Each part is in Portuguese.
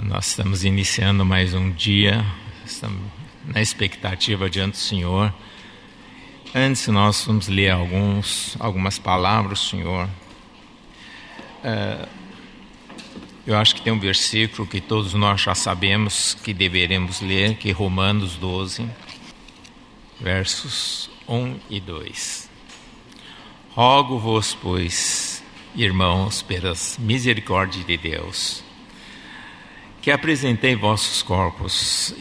Nós estamos iniciando mais um dia, estamos na expectativa diante do Senhor. Antes nós vamos ler algumas palavras do Senhor. Eu acho que tem um versículo que todos nós já sabemos que deveremos ler, que é Romanos 12, versos 1 e 2. Rogo-vos, pois, irmãos, pelas misericórdias de Deus, que apresentei vossos corpos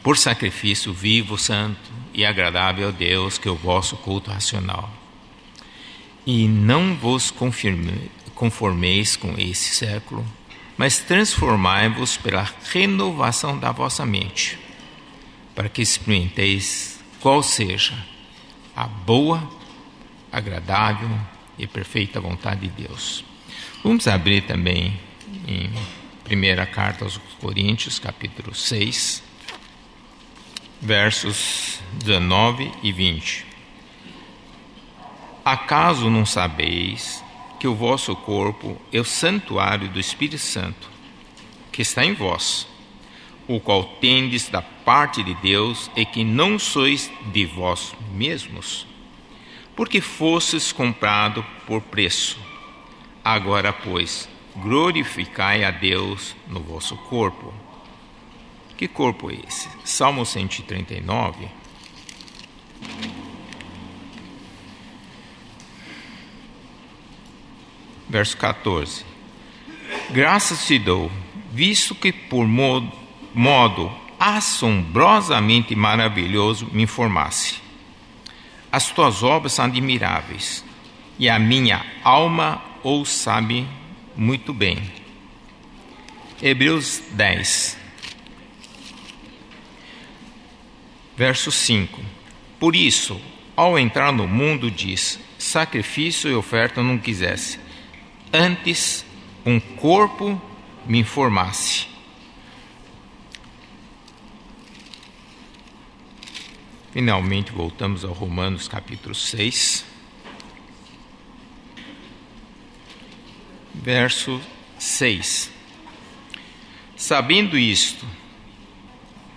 por sacrifício vivo, santo e agradável a Deus, que é o vosso culto racional. E não vos conformeis com esse século, mas transformai-vos pela renovação da vossa mente, para que experimenteis qual seja a boa, agradável e perfeita vontade de Deus. Vamos abrir também em primeira carta aos Coríntios, capítulo 6, versos 19 e 20. Acaso não sabeis que o vosso corpo é o santuário do Espírito Santo, que está em vós, o qual tendes da parte de Deus, e que não sois de vós mesmos, porque fostes comprado por preço? Agora, pois, glorificai a Deus no vosso corpo. Que corpo é esse? Salmo 139. Verso 14. Graças te dou, visto que por modo assombrosamente maravilhoso me informasse. As tuas obras são admiráveis, e a minha alma o sabe muito bem. Hebreus 10, verso 5. Por isso, ao entrar no mundo, diz: sacrifício e oferta não quisesse, antes um corpo me informasse. Finalmente voltamos ao Romanos capítulo 6, verso 6. Sabendo isto,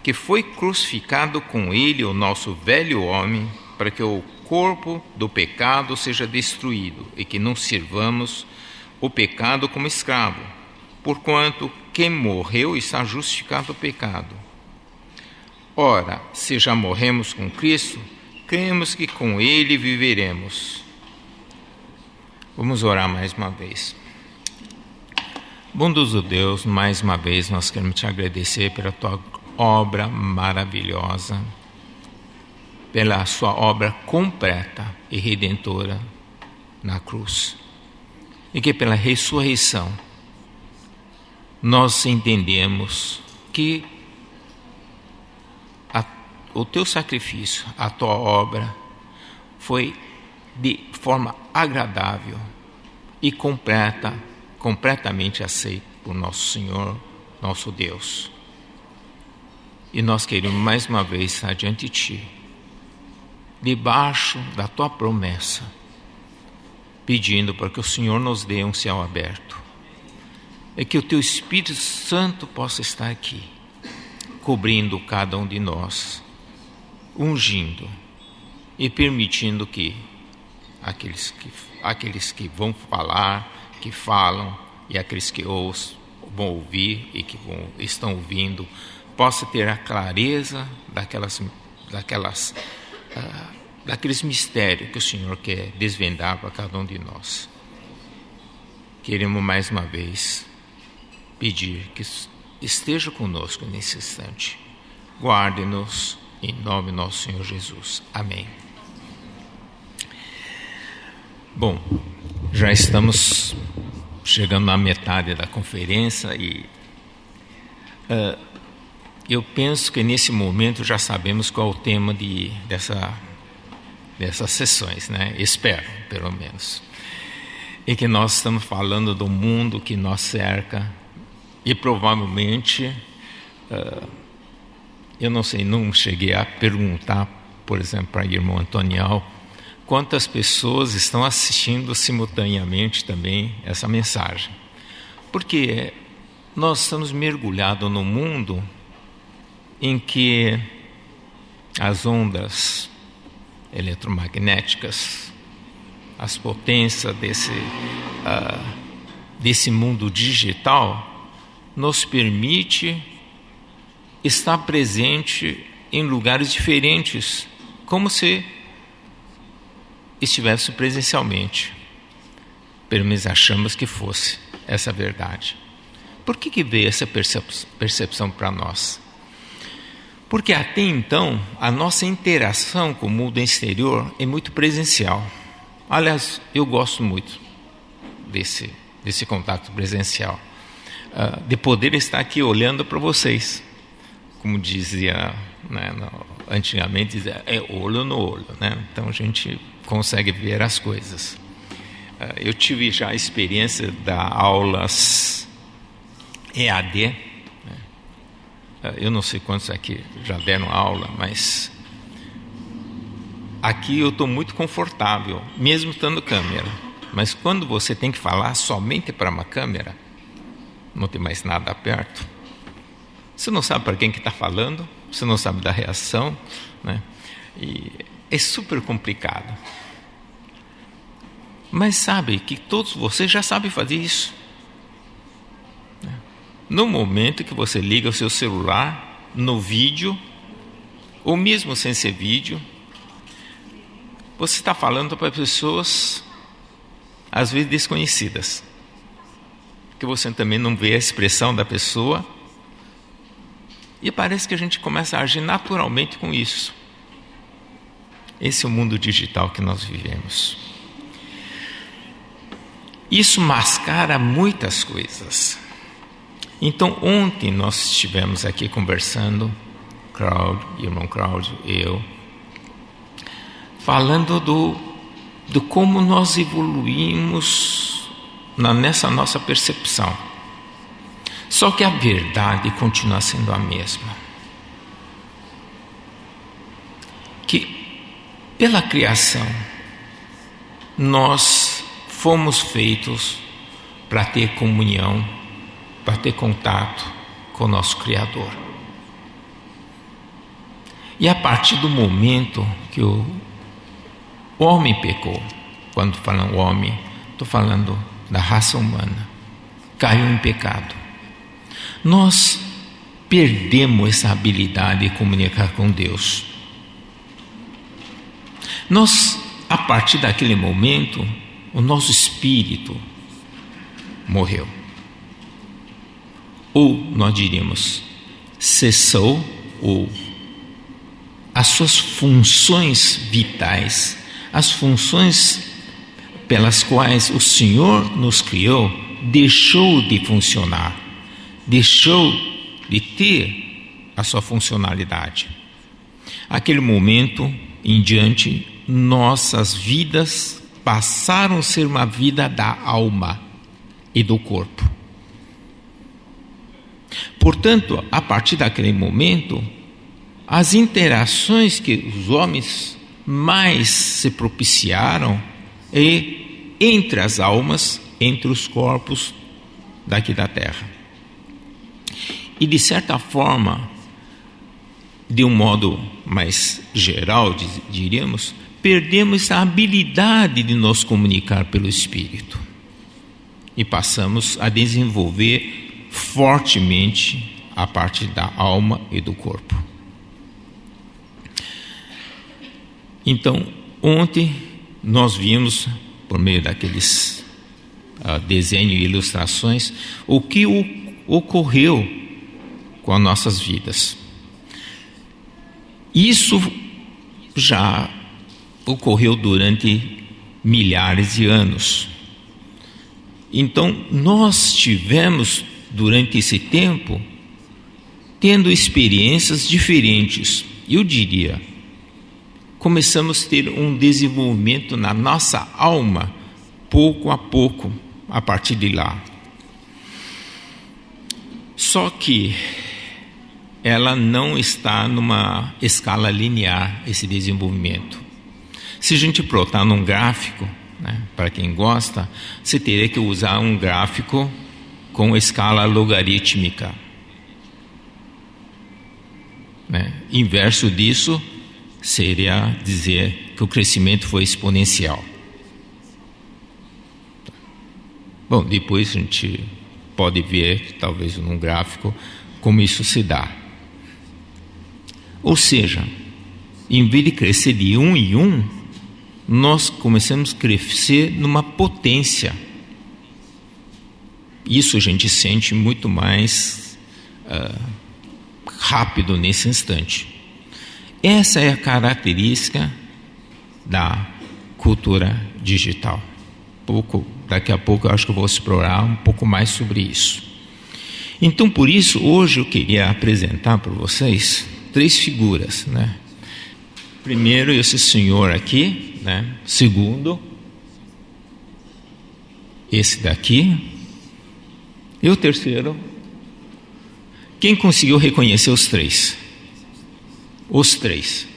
que foi crucificado com ele o nosso velho homem, para que o corpo do pecado seja destruído, e que não sirvamos o pecado como escravo, porquanto quem morreu está justificado do pecado. Ora, se já morremos com Cristo, cremos que com ele viveremos. Vamos orar mais uma vez. Bondoso Deus, mais uma vez nós queremos te agradecer pela tua obra maravilhosa, pela sua obra completa e redentora na cruz, e que pela ressurreição nós entendemos que o teu sacrifício, a tua obra foi de forma agradável e completamente aceita por nosso Senhor, nosso Deus. E nós queremos mais uma vez estar diante de ti, debaixo da tua promessa, pedindo para que o Senhor nos dê um céu aberto, e que o teu Espírito Santo possa estar aqui, cobrindo cada um de nós, ungindo e permitindo que aqueles que vão falar, que falam, e aqueles que vão ouvir e que estão ouvindo, possa ter a clareza daqueles mistérios que o Senhor quer desvendar para cada um de nós. Queremos mais uma vez pedir que esteja conosco nesse instante. Guarde-nos em nome do nosso Senhor Jesus. Amém. Bom, já estamos chegando na metade da conferência e eu penso que nesse momento já sabemos qual é o tema dessas sessões, né? Espero, pelo menos. E que nós estamos falando do mundo que nos cerca e provavelmente, eu não sei, não cheguei a perguntar, por exemplo, para o irmão Antonial, quantas pessoas estão assistindo simultaneamente também essa mensagem. Porque nós estamos mergulhados num mundo em que as ondas eletromagnéticas, as potências desse mundo digital, nos permite estar presente em lugares diferentes, como se estivesse presencialmente. Pelo menos achamos que fosse essa a verdade. Por que veio essa percepção para nós? Porque até então a nossa interação com o mundo exterior é muito presencial. Aliás, eu gosto muito desse contato presencial, de poder estar aqui olhando para vocês. Como dizia, né, antigamente, é olho no olho, né? Então a gente consegue ver as coisas. Eu tive já a experiência de dar aulas EAD, né? Eu não sei quantos aqui já deram aula, mas aqui eu estou muito confortável, mesmo estando câmera. Mas quando você tem que falar somente para uma câmera, não tem mais nada perto, você não sabe para quem que está falando, você não sabe da reação, né? E é super complicado. Mas sabe que todos vocês já sabem fazer isso. No momento que você liga o seu celular, no vídeo, ou mesmo sem ser vídeo, você está falando para pessoas, às vezes desconhecidas, que você também não vê a expressão da pessoa, e parece que a gente começa a agir naturalmente com isso. Esse é o mundo digital que nós vivemos. Isso mascara muitas coisas. Então, ontem nós estivemos aqui conversando, irmão Cláudio, eu, falando do como nós evoluímos nessa nossa percepção. Só que a verdade continua sendo a mesma. Que pela criação nós fomos feitos para ter comunhão, para ter contato com o nosso Criador. E a partir do momento que o homem pecou, quando falando homem, estou falando da raça humana, caiu em pecado, nós perdemos essa habilidade de comunicar com Deus. Nós, a partir daquele momento, o nosso espírito morreu. Ou nós diríamos, cessou, ou as suas funções vitais, as funções pelas quais o Senhor nos criou, deixou de funcionar, deixou de ter a sua funcionalidade. Aquele momento em diante, nossas vidas passaram a ser uma vida da alma e do corpo. Portanto, a partir daquele momento, as interações que os homens mais se propiciaram entre as almas, entre os corpos daqui da terra. E de certa forma, de um modo mais geral, diríamos, perdemos a habilidade de nos comunicar pelo Espírito e passamos a desenvolver fortemente a parte da alma e do corpo. Então, ontem nós vimos, por meio daqueles desenhos e ilustrações, o que ocorreu com as nossas vidas. Isso já ocorreu durante milhares de anos. Então, nós tivemos, durante esse tempo, tendo experiências diferentes. Eu diria, começamos a ter um desenvolvimento na nossa alma, pouco a pouco, a partir de lá. Só que ela não está numa escala linear, esse desenvolvimento. Se a gente plotar num gráfico, né, para quem gosta, você teria que usar um gráfico com escala logarítmica. Inverso disso seria dizer que o crescimento foi exponencial. Bom, depois a gente pode ver, talvez num gráfico, como isso se dá. Ou seja, em vez de crescer de 1 em 1, nós começamos a crescer numa potência. Isso a gente sente muito mais rápido nesse instante. Essa é a característica da cultura digital. Daqui a pouco eu acho que eu vou explorar um pouco mais sobre isso. Então, por isso, hoje eu queria apresentar para vocês 3 figuras, Primeiro, esse senhor aqui, Segundo, esse daqui. E o terceiro, quem conseguiu reconhecer os 3? Os 3.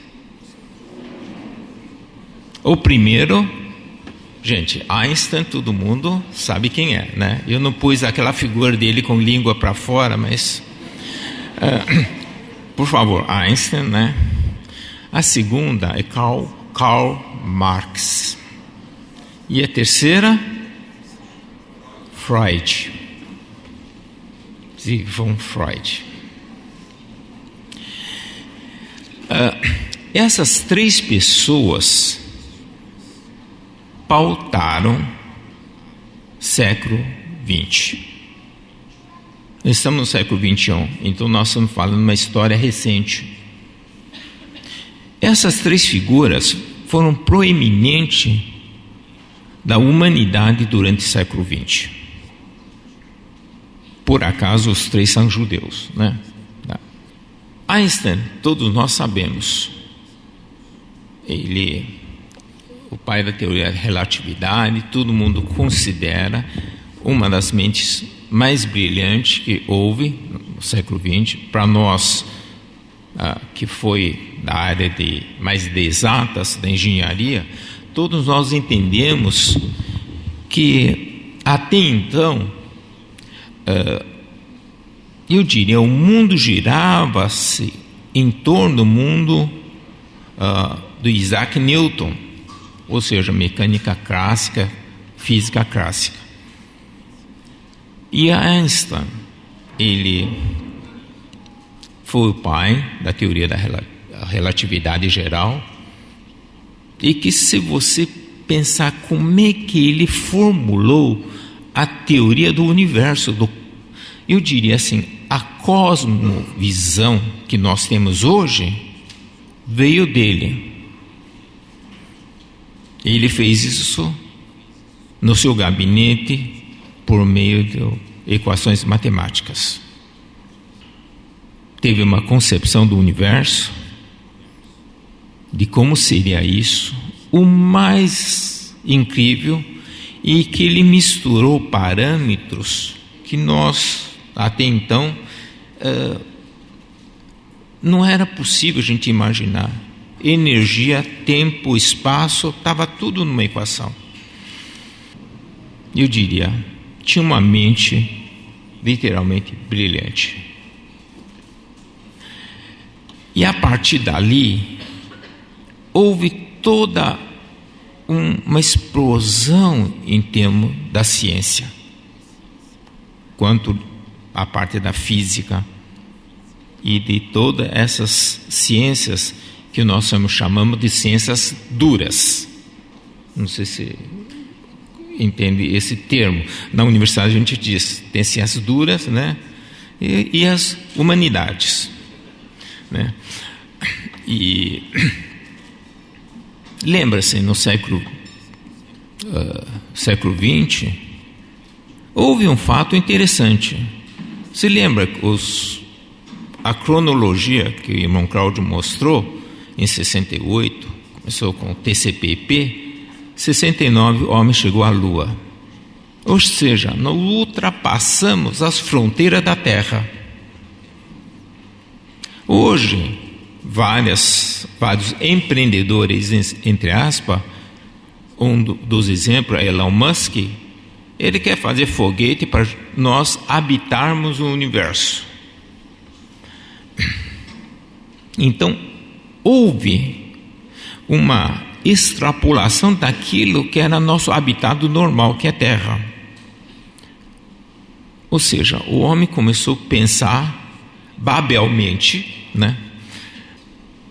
O primeiro, gente, Einstein, todo mundo sabe quem é, Eu não pus aquela figura dele com língua para fora, mas por favor, Einstein, A segunda é Karl Marx. E a terceira, Freud. Sigmund Freud. Essas 3 pessoas pautaram século XX. Estamos no século XXI, então nós estamos falando de uma história recente. Essas 3 figuras foram proeminentes da humanidade durante o século XX. Por acaso os 3 são judeus, Einstein, todos nós sabemos, ele, o pai da teoria da relatividade, todo mundo considera uma das mentes mais brilhantes que houve no século XX. Para nós, que foi da área mais de exatas, da engenharia, todos nós entendemos que até então, eu diria, o mundo girava-se em torno do mundo do Isaac Newton, ou seja, mecânica clássica, física clássica. E Einstein, ele foi o pai da teoria da relatividade geral, e que, se você pensar como é que ele formulou a teoria do universo, eu diria assim, a cosmovisão que nós temos hoje veio dele. Ele fez isso no seu gabinete por meio de equações matemáticas. Teve uma concepção do universo, de como seria isso, o mais incrível, e que ele misturou parâmetros que nós, até então, não era possível a gente imaginar. Energia, tempo, espaço, estava tudo numa equação. Eu diria, tinha uma mente literalmente brilhante. E a partir dali, houve toda uma explosão em termos da ciência, quanto a parte da física e de todas essas ciências que nós chamamos de ciências duras. Não sei se entende esse termo. Na universidade a gente diz, tem ciências duras, e as humanidades, E lembra-se, no século XX, houve um fato interessante. Se lembra a cronologia que o irmão Cláudio mostrou em 68, começou com o TCP/IP, 69 o homem chegou à Lua. Ou seja, nós ultrapassamos as fronteiras da Terra. Hoje, vários empreendedores, entre aspas, um dos exemplos é Elon Musk, Ele quer fazer foguete para nós habitarmos o universo. Então, houve uma extrapolação daquilo que era nosso habitado normal, que é a Terra. Ou seja, o homem começou a pensar babelmente, né,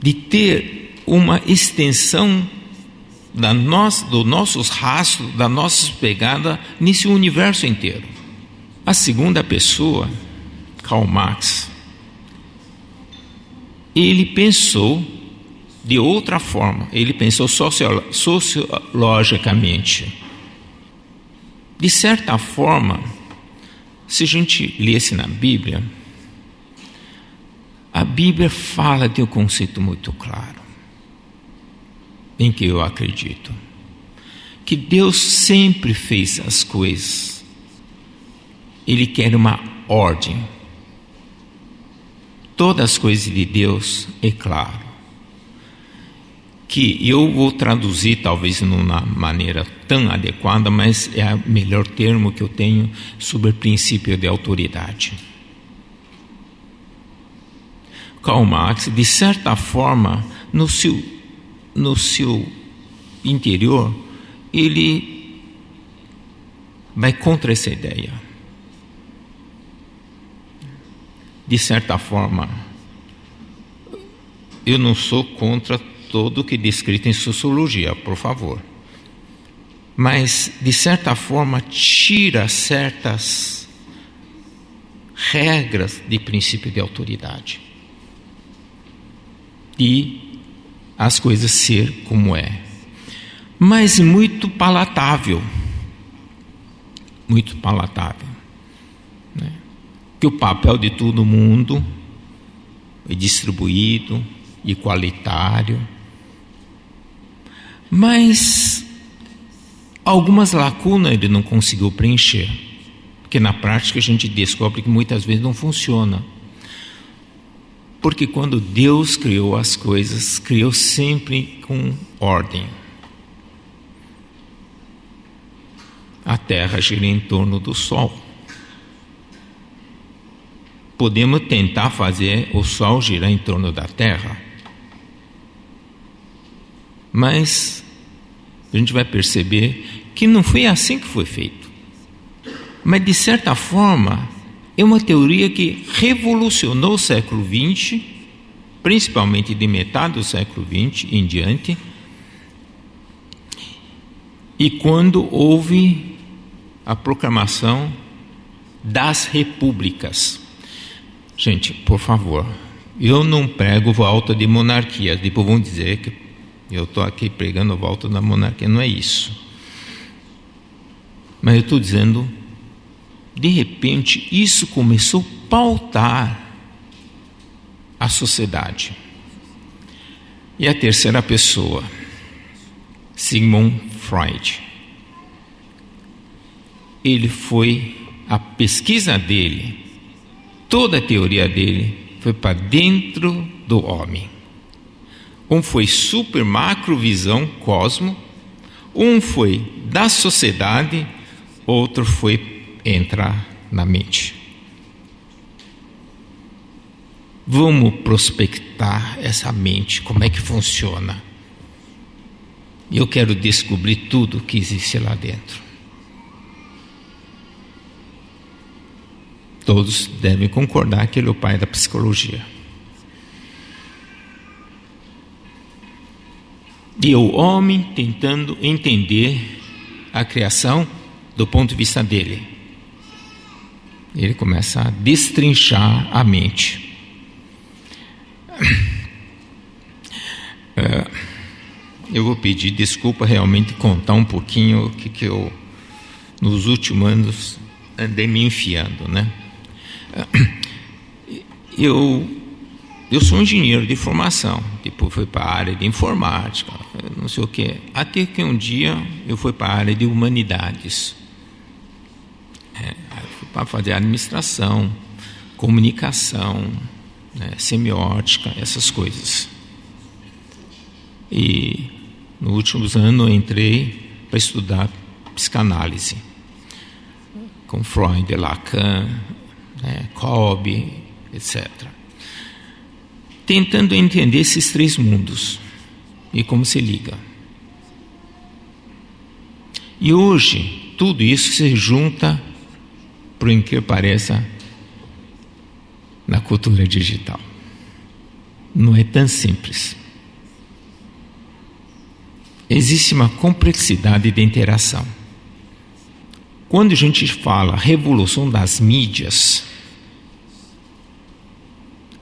de ter uma extensão do nossos rastros, da nossa pegada nesse universo inteiro. A segunda pessoa, Karl Marx, ele pensou de outra forma, ele pensou sociologicamente. De certa forma, se a gente lesse na Bíblia, a Bíblia fala de um conceito muito claro, em que eu acredito, que Deus sempre fez as coisas, Ele quer uma ordem. Todas as coisas de Deus, é claro, que eu vou traduzir talvez numa maneira tão adequada, mas é o melhor termo que eu tenho sobre o princípio de autoridade. Karl Marx, de certa forma, no seu interior, ele vai contra essa ideia. De certa forma, eu não sou contra todo o que é descrito em sociologia, por favor. Mas, de certa forma, tira certas regras de princípio de autoridade. E as coisas ser como é. Mas muito palatável. Muito palatável. Né? Que o papel de todo mundo é distribuído, igualitário. Mas algumas lacunas ele não conseguiu preencher, porque na prática a gente descobre que muitas vezes não funciona. Porque quando Deus criou as coisas, criou sempre com ordem. A Terra gira em torno do Sol. Podemos tentar fazer o Sol girar em torno da Terra, mas a gente vai perceber que não foi assim que foi feito. Mas, de certa forma, é uma teoria que revolucionou o século XX, principalmente de metade do século XX em diante, e quando houve a proclamação das repúblicas. Gente, por favor, eu não prego volta de monarquia. Depois vão dizer que eu estou aqui pregando volta da monarquia. Não é isso. Mas eu estou dizendo, de repente, isso começou a pautar a sociedade. E a terceira pessoa, Sigmund Freud. A pesquisa dele, toda a teoria dele, foi para dentro do homem. Um foi super macrovisão, cosmo, um foi da sociedade, outro foi entrar na mente. Vamos prospectar essa mente, como é que funciona. Eu quero descobrir tudo que existe lá dentro. Todos devem concordar que ele é o pai da psicologia. E o homem tentando entender a criação do ponto de vista dele. Ele começa a destrinchar a mente. Eu vou pedir desculpa realmente contar um pouquinho o que eu nos últimos anos andei me enfiando, né? Eu sou engenheiro de formação, depois fui para a área de informática, não sei o que, até que um dia eu fui para a área de humanidades, fui para fazer administração, comunicação, semiótica, essas coisas. E nos últimos anos eu entrei para estudar psicanálise. com Freud, Lacan, Kolbe, etc. Tentando entender esses três mundos e como se liga. E hoje, tudo isso se junta, por que pareça, na cultura digital. Não é tão simples. Existe uma complexidade de interação. Quando a gente fala revolução das mídias,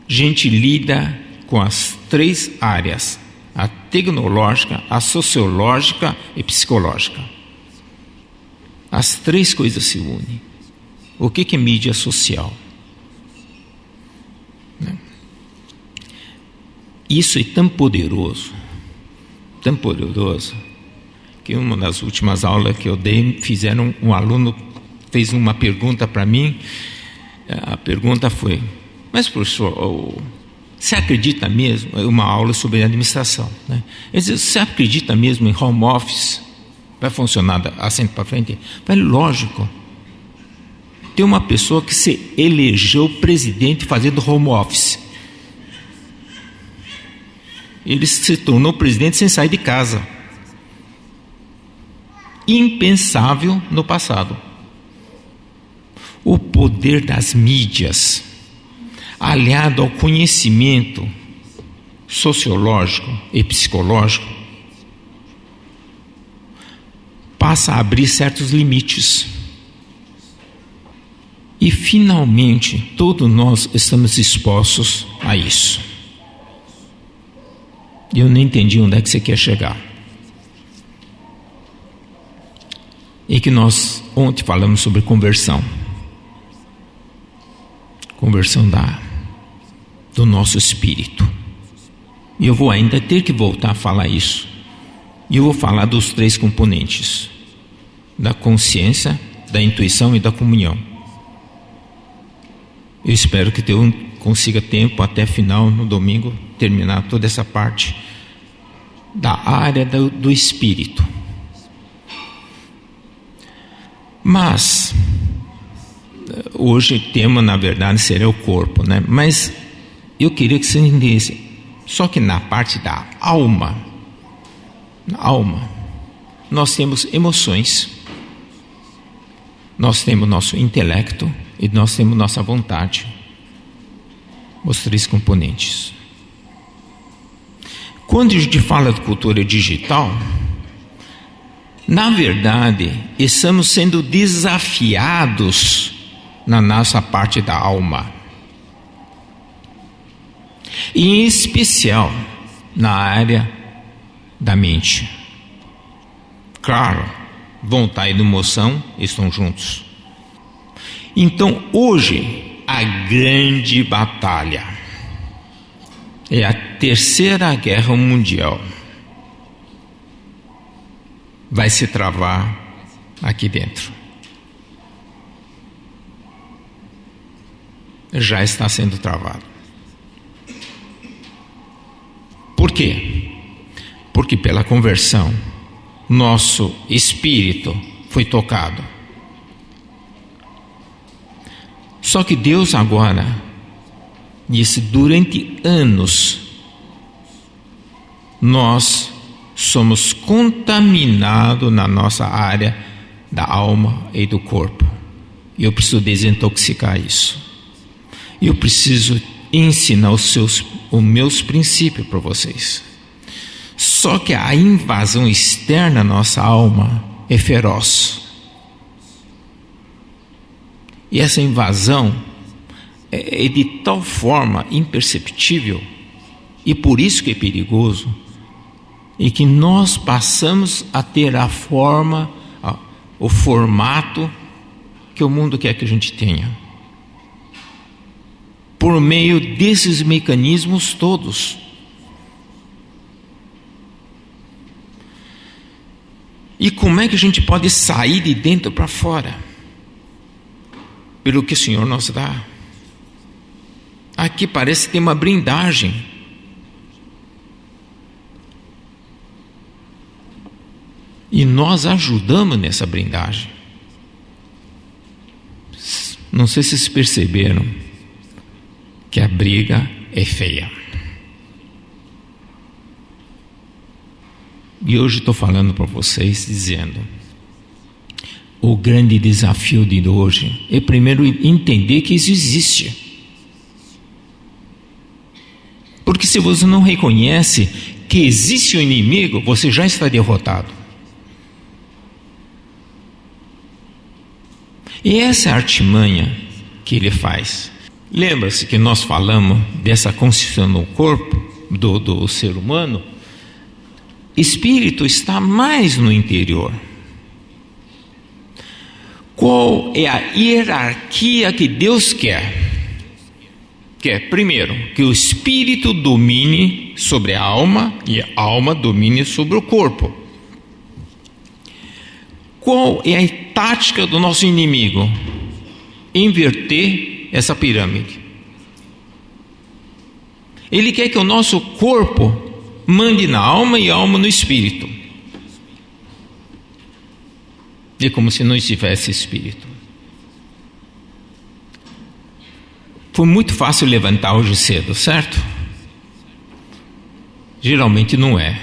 a gente lida com as três áreas: a tecnológica, a sociológica e psicológica. As três coisas se unem. O que é mídia social? Isso é tão poderoso, que uma das últimas aulas que eu dei, um aluno fez uma pergunta para mim. A pergunta foi: mas professor, você acredita mesmo? Uma aula sobre administração, né? Ele disse: você acredita mesmo em home office? Vai funcionar assim para frente? Falei: lógico. Tem uma pessoa que se elegeu presidente fazendo home office. Ele se tornou presidente sem sair de casa. Impensável no passado. O poder das mídias, aliado ao conhecimento sociológico e psicológico, passa a abrir certos limites. E finalmente todos nós estamos expostos a isso. E eu não entendi onde é que você quer chegar. E que nós ontem falamos sobre conversão. Conversão do nosso espírito. E eu vou ainda ter que voltar a falar isso. E eu vou falar dos três componentes: da consciência, da intuição e da comunhão. Eu espero que eu consiga tempo até final, no domingo, terminar toda essa parte da área do espírito. Mas hoje o tema, na verdade, seria o corpo, né? Mas eu queria que você entendesse, só que na parte da alma, nós temos emoções, nós temos nosso intelecto e nós temos nossa vontade. Os três componentes. Quando a gente fala de cultura digital, na verdade, estamos sendo desafiados na nossa parte da alma. E em especial na área da mente. Claro, vontade e emoção estão juntos. Então, hoje, a grande batalha é a Terceira Guerra Mundial. Vai se travar aqui dentro. Já está sendo travado. Por quê? Porque pela conversão, nosso espírito foi tocado. Só que Deus agora disse: durante anos nós somos contaminados na nossa área da alma e do corpo. E eu preciso desintoxicar isso. E eu preciso ensinar os meus princípios para vocês. Só que a invasão externa à nossa alma é feroz. E essa invasão é de tal forma imperceptível, e por isso que é perigoso, e que nós passamos a ter a forma, o formato que o mundo quer que a gente tenha, por meio desses mecanismos todos. E como é que a gente pode sair de dentro para fora? Pelo que o Senhor nos dá. Aqui parece ter uma blindagem. E nós ajudamos nessa blindagem. Não sei se vocês perceberam que a briga é feia. E hoje estou falando para vocês dizendo: o grande desafio de hoje é primeiro entender que isso existe. Porque se você não reconhece que existe um inimigo, você já está derrotado. E essa é a artimanha que ele faz. Lembra-se que nós falamos dessa constituição no corpo do ser humano? Espírito está mais no interior. Qual é a hierarquia que Deus quer? Quer, primeiro, que o espírito domine sobre a alma e a alma domine sobre o corpo. Qual é a tática do nosso inimigo? Inverter essa pirâmide. Ele quer que o nosso corpo mande na alma e a alma no espírito. É como se não estivesse espírito. Foi muito fácil levantar hoje cedo, certo? Geralmente não é.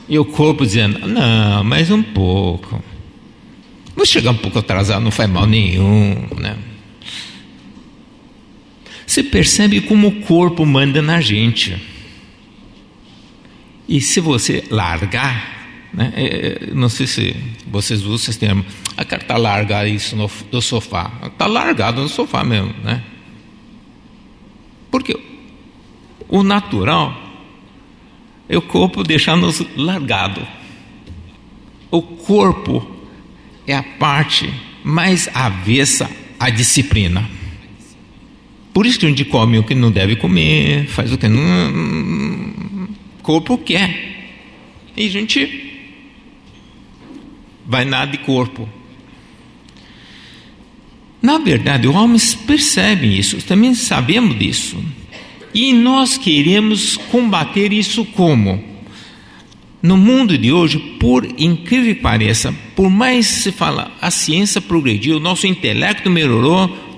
E o corpo dizendo: não, mais um pouco. Vou chegar um pouco atrasado, não faz mal nenhum, né? Você percebe como o corpo manda na gente. E se você largar, né? Não sei se vocês usam esse termo. A cara está largada isso do sofá. Está largado no sofá mesmo, né? Porque o natural é o corpo deixar-nos largado. O corpo é a parte mais avessa à disciplina. Por isso que a gente come o que não deve comer, faz o que não. O corpo quer. E a gente vai nada de corpo. Na verdade, os homens percebem isso, também sabemos disso. E nós queremos combater isso como? No mundo de hoje, por incrível que pareça, por mais que se fala, a ciência progrediu, o nosso intelecto melhorou,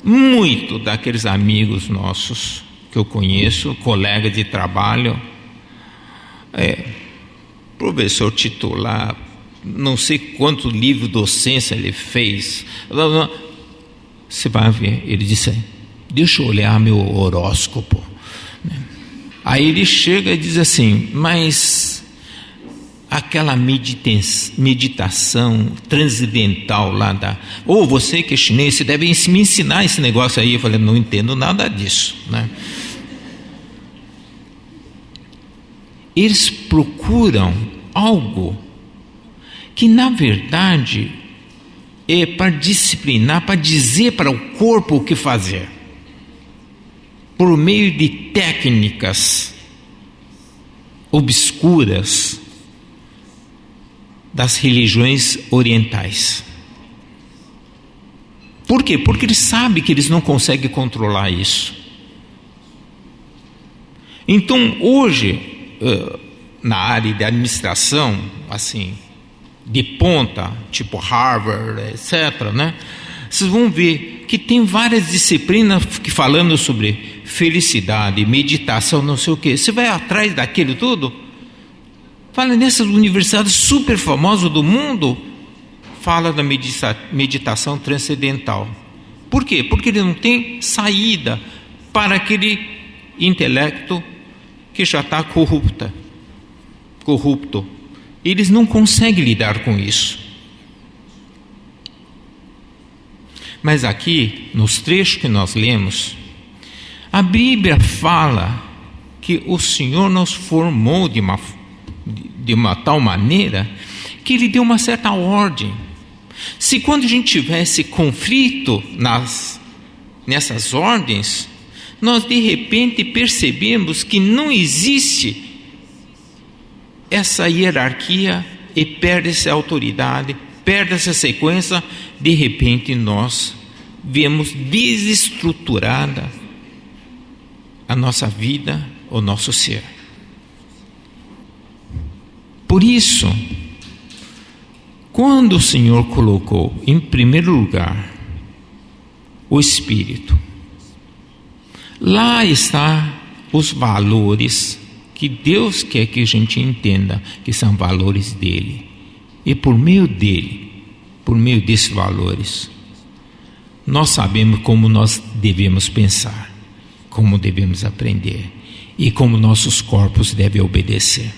muito daqueles amigos nossos que eu conheço, colega de trabalho, professor titular, não sei quanto livro de docência ele fez. Você vai ver, ele disse: deixa eu olhar meu horóscopo. Aí ele chega e diz assim: mas aquela meditação transcendental lá você que é chinês, você deve me ensinar esse negócio aí. Eu falei: não entendo nada disso, né? Eles procuram algo que na verdade é para disciplinar, para dizer para o corpo o que fazer, por meio de técnicas obscuras das religiões orientais. Por quê? Porque eles sabem que eles não conseguem controlar isso. Então hoje, na área de administração, assim, de ponta, tipo Harvard, etc., né? Vocês vão ver que tem várias disciplinas que falando sobre felicidade, meditação, não sei o quê. Você vai atrás daquilo tudo, fala nessas universidades super famosas do mundo, fala da meditação transcendental. Por quê? Porque ele não tem saída para aquele intelecto que já está corrupto. Eles não conseguem lidar com isso. Mas aqui, nos trechos que nós lemos, a Bíblia fala que o Senhor nos formou de uma tal maneira que Ele deu uma certa ordem. Se quando a gente tivesse conflito nessas ordens, nós de repente percebemos que não existe essa hierarquia e perde essa autoridade, perde essa sequência, de repente nós vemos desestruturada a nossa vida, o nosso ser. Por isso, Quando o Senhor colocou em primeiro lugar o Espírito, lá está os valores que Deus quer que a gente entenda, que são valores dele. E por meio dele, por meio desses valores, nós sabemos como nós devemos pensar, como devemos aprender e como nossos corpos devem obedecer.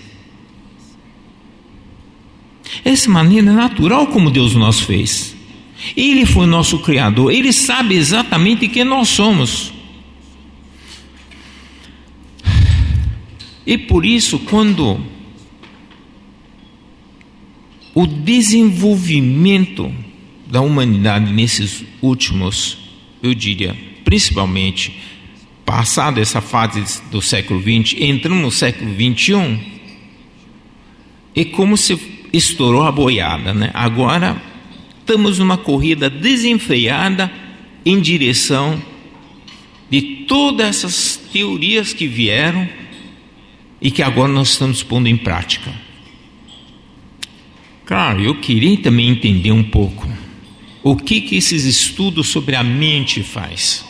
Essa maneira natural como Deus nos fez. Ele foi nosso Criador, Ele sabe exatamente quem nós somos. E por isso, quando o desenvolvimento da humanidade nesses últimos, eu diria, principalmente, passado essa fase do século XX, entrando no século XXI, é como se estourou a boiada, né? Agora estamos numa corrida desenfreada em direção de todas essas teorias que vieram e que agora nós estamos pondo em prática. Claro, eu queria também entender um pouco o que esses estudos sobre a mente faz.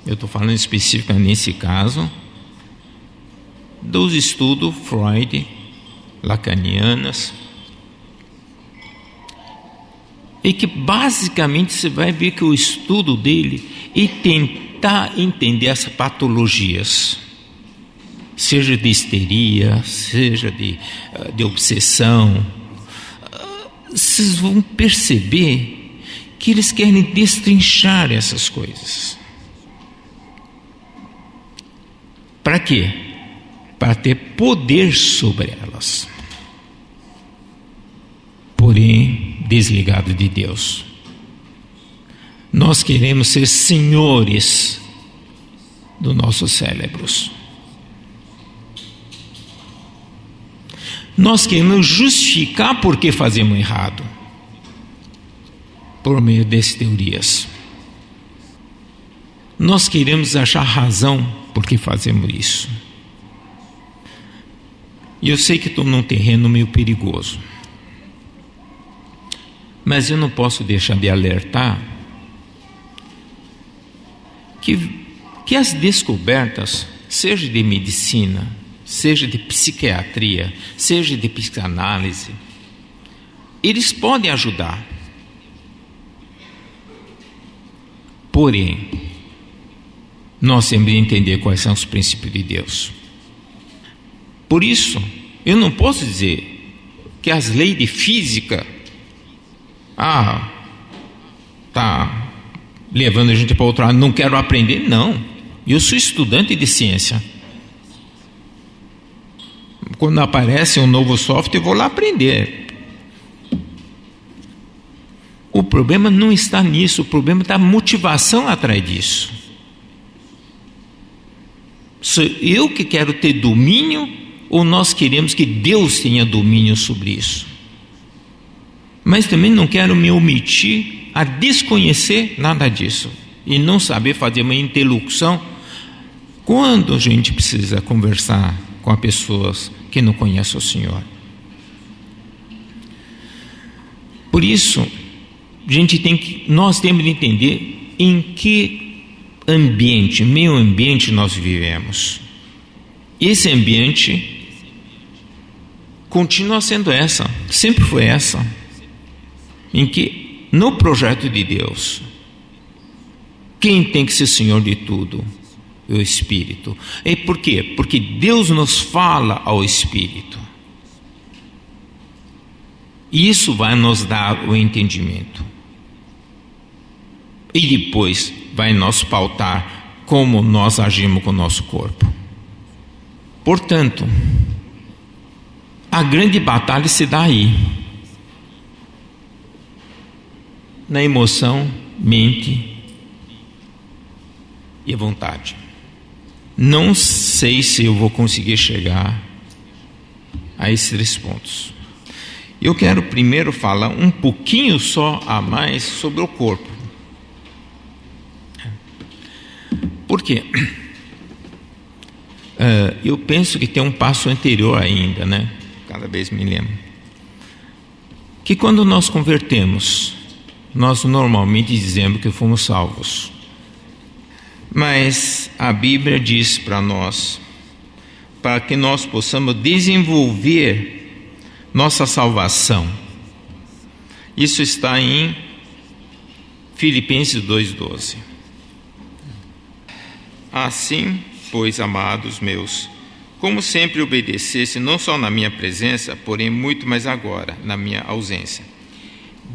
Eu estou falando especificamente nesse caso dos estudos Freud, lacanianas, e que basicamente você vai ver que o estudo dele é tentar entender essas patologias, seja de histeria, seja de obsessão. Vocês vão perceber que eles querem destrinchar essas coisas. Para quê? Para ter poder sobre elas. Porém, desligado de Deus. Nós queremos ser senhores dos nossos cérebros. Nós queremos justificar por que fazemos errado, por meio dessas teorias. Nós queremos achar razão por que fazemos isso. E eu sei que estou num terreno meio perigoso, mas eu não posso deixar de alertar que as descobertas, seja de medicina, seja de psiquiatria, seja de psicanálise, eles podem ajudar. Porém, nós temos de entender quais são os princípios de Deus. Por isso, eu não posso dizer que as leis de física tá levando a gente para outro lado, não quero aprender. Não, eu sou estudante de ciência. Quando aparece um novo software, eu vou lá aprender. O problema não está nisso, o problema está a motivação atrás disso. Sou eu que quero ter domínio, ou nós queremos que Deus tenha domínio sobre isso? Mas também não quero me omitir a desconhecer nada disso e não saber fazer uma interlocução quando a gente precisa conversar com as pessoas que não conhecem o Senhor. Por isso, nós temos de entender em que ambiente, meio ambiente nós vivemos. Esse ambiente continua sendo sempre foi essa, em que no projeto de Deus, quem tem que ser Senhor de tudo? É o Espírito. E por quê? Porque Deus nos fala ao Espírito. E isso vai nos dar o entendimento. E depois vai nos pautar como nós agimos com o nosso corpo. Portanto, a grande batalha se dá aí, na emoção, mente e vontade. Não sei se eu vou conseguir chegar a esses 3 pontos. Eu quero primeiro falar um pouquinho só a mais sobre o corpo. Por quê? Eu penso que tem um passo anterior ainda, né? Cada vez me lembro. que quando nós convertemos, nós normalmente dizemos que fomos salvos. Mas a Bíblia diz para nós, para que nós possamos desenvolver nossa salvação. Isso está em Filipenses 2,12. Assim, pois, amados meus, como sempre obedecesse, não só na minha presença, porém muito mais agora, na minha ausência,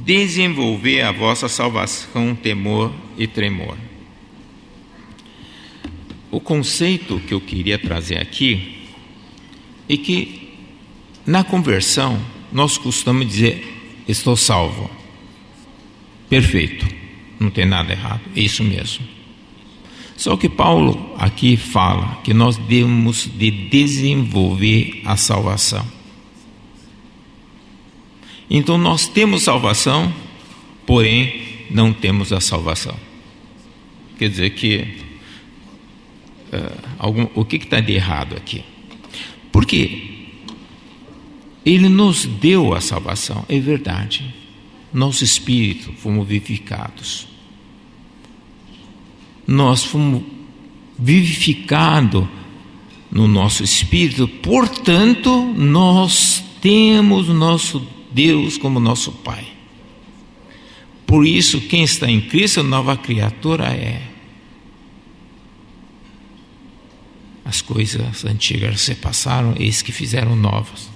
desenvolver a vossa salvação, temor e tremor. O conceito que eu queria trazer aqui é que na conversão nós costumamos dizer: estou salvo. Perfeito, não tem nada errado, é isso mesmo. Só que Paulo aqui fala que nós devemos de desenvolver a salvação. Então nós temos salvação, porém não temos a salvação. Quer dizer que o que está de errado aqui? Porque Ele nos deu a salvação, é verdade. Nosso espírito fomos vivificados. Nós fomos vivificados no nosso espírito, portanto, nós temos o nosso Deus como nosso Pai. Por isso, quem está em Cristo, nova criatura é. As coisas antigas se passaram, eis que fizeram novas.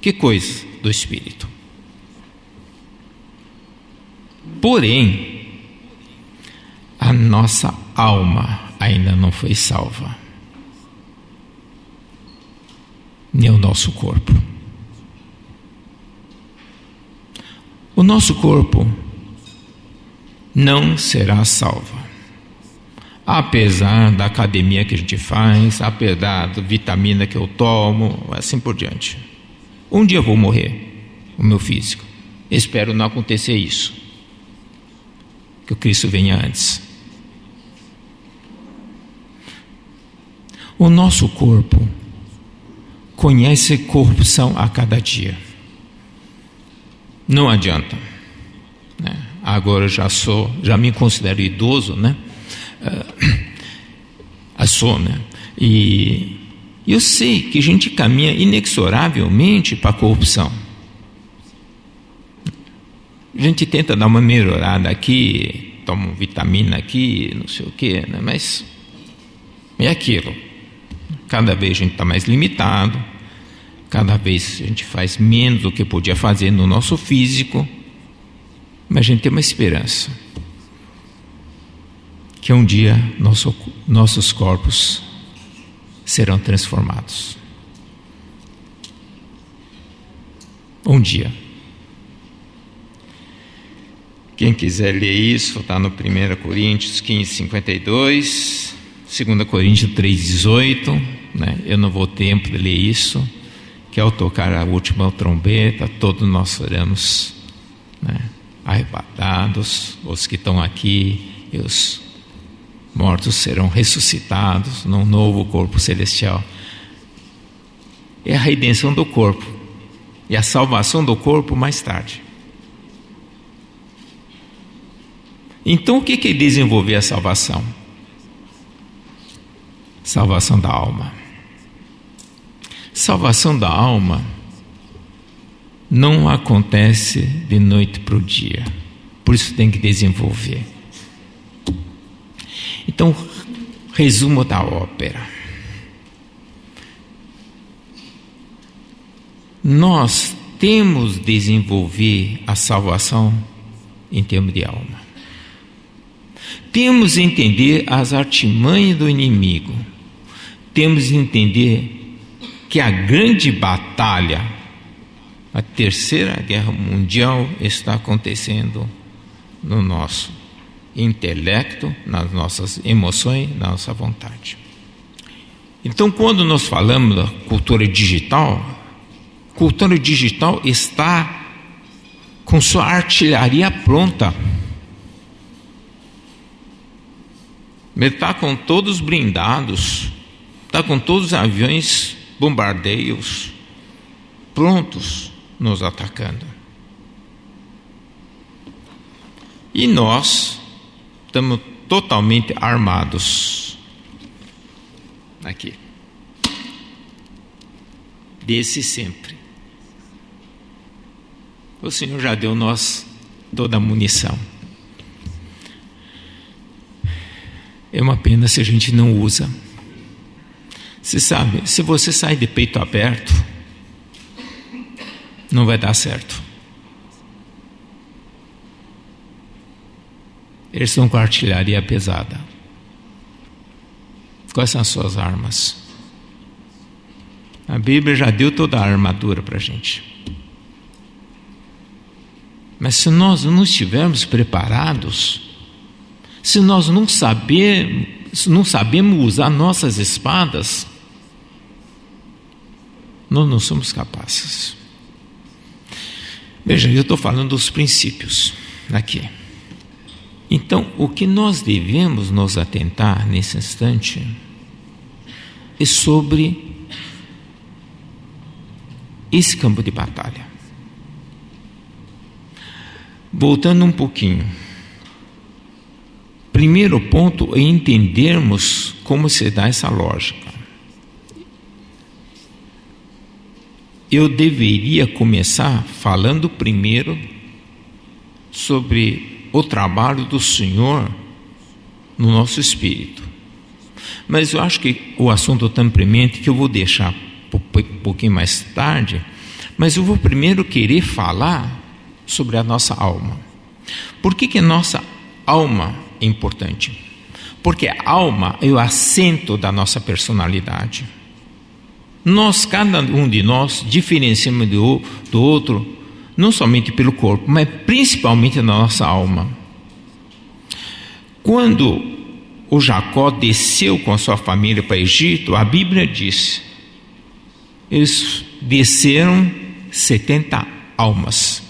Que coisa do Espírito. Porém, a nossa alma ainda não foi salva, nem o nosso corpo. O nosso corpo não será salvo, apesar da academia que a gente faz, apesar da vitamina que eu tomo, assim por diante. Um dia eu vou morrer, o meu físico. Espero não acontecer isso, que o Cristo venha antes. O nosso corpo conhece corrupção a cada dia. Não adianta, né? Agora eu já me considero idoso, né? Né? E eu sei que a gente caminha inexoravelmente para a corrupção. A gente tenta dar uma melhorada aqui, toma vitamina aqui, não sei o quê, né? Mas é aquilo. Cada vez a gente está mais limitado, cada vez a gente faz menos do que podia fazer no nosso físico, mas a gente tem uma esperança, que um dia nossos corpos serão transformados. Um dia. Quem quiser ler isso, está no 1 Coríntios 15, 52, 2 Coríntios 3, 18, né? Eu não vou ter tempo de ler isso, que ao tocar a última trombeta, todos nós seremos, né, arrebatados, os que estão aqui e os mortos serão ressuscitados num novo corpo celestial. É a redenção do corpo e a salvação do corpo mais tarde. Então o que é desenvolver a salvação? Salvação da alma. Salvação da alma não acontece de noite para o dia, por isso tem que desenvolver. Então, resumo da ópera. Nós temos de desenvolver a salvação em termos de alma. Temos de entender as artimanhas do inimigo. Temos de entender que a grande batalha, a Terceira Guerra Mundial, está acontecendo no nosso intelecto, nas nossas emoções, na nossa vontade. Então, quando nós falamos da cultura digital está com sua artilharia pronta. Ele está com todos blindados, está com todos os aviões bombardeios prontos nos atacando. E nós estamos totalmente armados. Aqui. Desse sempre. O Senhor já deu nós toda a munição. É uma pena se a gente não usa. Você sabe, se você sair de peito aberto, não vai dar certo. Eles são com artilharia pesada. Quais são as suas armas? A Bíblia já deu toda a armadura para a gente. Mas se nós não estivermos preparados, se nós não sabemos usar nossas espadas, nós não somos capazes. Veja, eu estou falando dos princípios aqui. Então, o que nós devemos nos atentar nesse instante é sobre esse campo de batalha. Voltando um pouquinho. Primeiro ponto é entendermos como se dá essa lógica. Eu deveria começar falando primeiro sobre o trabalho do Senhor no nosso espírito. Mas eu acho que o assunto é tão premente que eu vou deixar um pouquinho mais tarde, mas eu vou primeiro querer falar sobre a nossa alma. Por que a nossa alma é importante? Porque a alma é o assento da nossa personalidade. Cada um de nós, diferenciamos do outro, não somente pelo corpo, mas principalmente na nossa alma. Quando o Jacó desceu com a sua família para o Egito, a Bíblia diz, eles desceram 70 almas.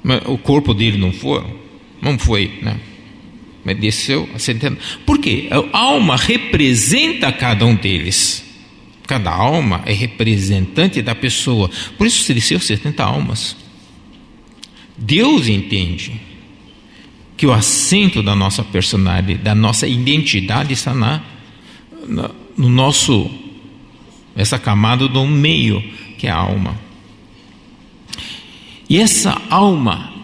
Mas o corpo dele não foi, né? Mas desceu a 70. Por quê? A alma representa cada um deles. Cada alma é representante da pessoa. Por isso se desceu 70 almas. Deus entende que o assento da nossa personalidade, da nossa identidade está no nosso, essa camada do meio, que é a alma. E essa alma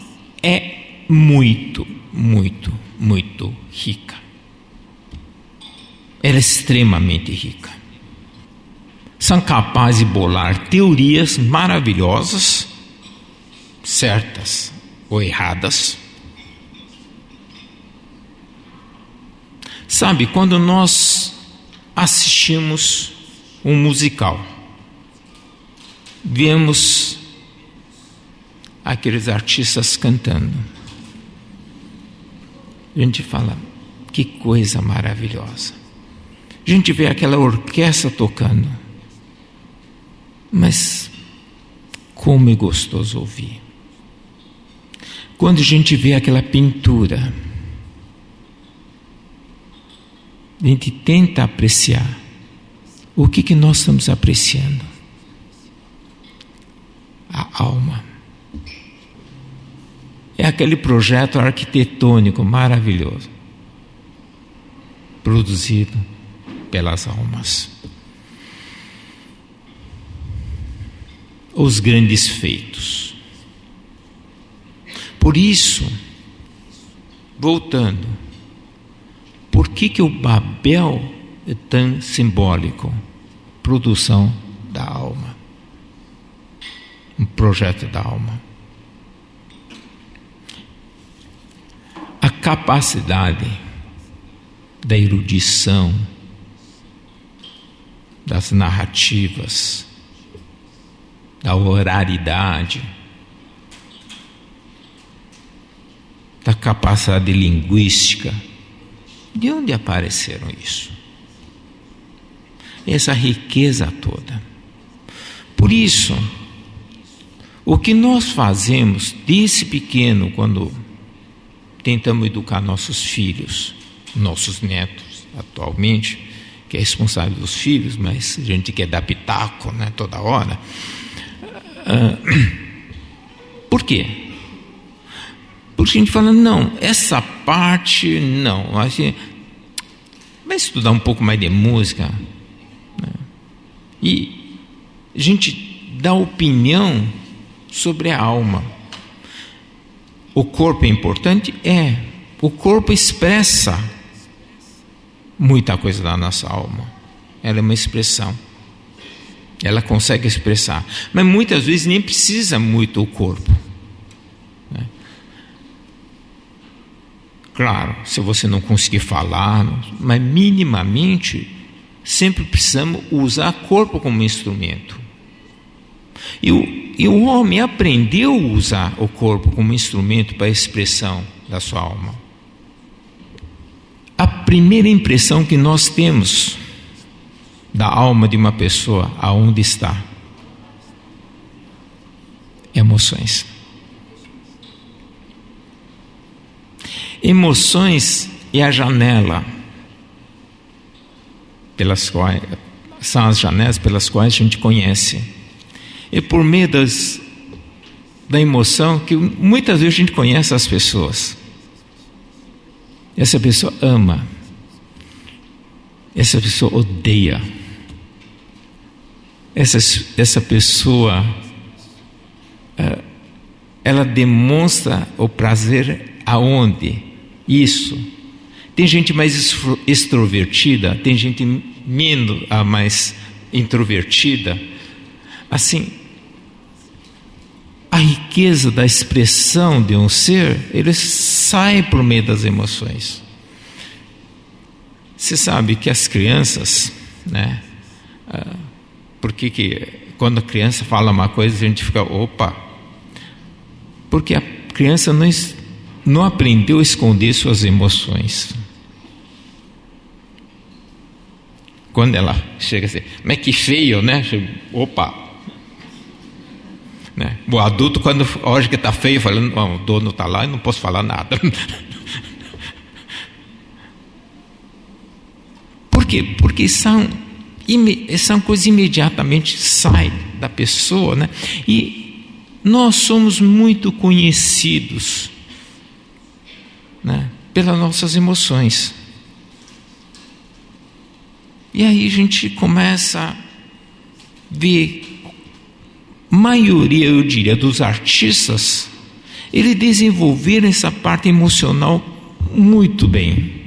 é muito, muito, muito rica. Ela é extremamente rica. São capazes de bolar teorias maravilhosas, certas ou erradas. Sabe, quando nós assistimos um musical, vemos aqueles artistas cantando, a gente fala, que coisa maravilhosa. A gente vê aquela orquestra tocando, mas como é gostoso ouvir. Quando a gente vê aquela pintura, a gente tenta apreciar. O que nós estamos apreciando? A alma. É aquele projeto arquitetônico maravilhoso, produzido pelas almas. Os grandes feitos. Por isso, voltando, por que o Babel é tão simbólico? Produção da alma. Um projeto da alma. A capacidade da erudição, das narrativas, da oralidade, da capacidade linguística. De onde apareceram isso? Essa riqueza toda. Por isso, o que nós fazemos desse pequeno, quando tentamos educar nossos filhos, nossos netos atualmente, que é responsável dos filhos, mas a gente quer dar pitaco, né, toda hora. Por quê? Porque a gente fala, não, essa parte não. Assim, vai estudar um pouco mais de música, né? E a gente dá opinião sobre a alma. O corpo é importante? É. O corpo expressa muita coisa da nossa alma. Ela é uma expressão. Ela consegue expressar. Mas muitas vezes nem precisa muito o corpo, né? Claro, se você não conseguir falar, mas minimamente, sempre precisamos usar o corpo como instrumento. E o homem aprendeu a usar o corpo como instrumento para a expressão da sua alma. A primeira impressão que nós temos da alma de uma pessoa, aonde está? Emoções. Emoções é a janela pelas quais são as janelas pelas quais a gente conhece. E por meio da emoção que muitas vezes a gente conhece as pessoas. Essa pessoa ama, essa pessoa odeia, essa pessoa ela demonstra o prazer aonde? Isso. Tem gente mais extrovertida, tem gente menos mais introvertida. Assim, a riqueza da expressão de um ser, ele sai por meio das emoções. Você sabe que as crianças, né? Por que quando a criança fala uma coisa a gente fica, opa? Porque a criança não aprendeu a esconder suas emoções. Quando ela chega assim, mas que feio, né? Opa! Né? O adulto, quando hoje que está feio, falando, o dono está lá e não posso falar nada. Por quê? Porque são coisas imediatamente saem da pessoa, né? E nós somos muito conhecidos, né, pelas nossas emoções. E aí a gente começa a ver, maioria, eu diria, dos artistas, eles desenvolveram essa parte emocional muito bem,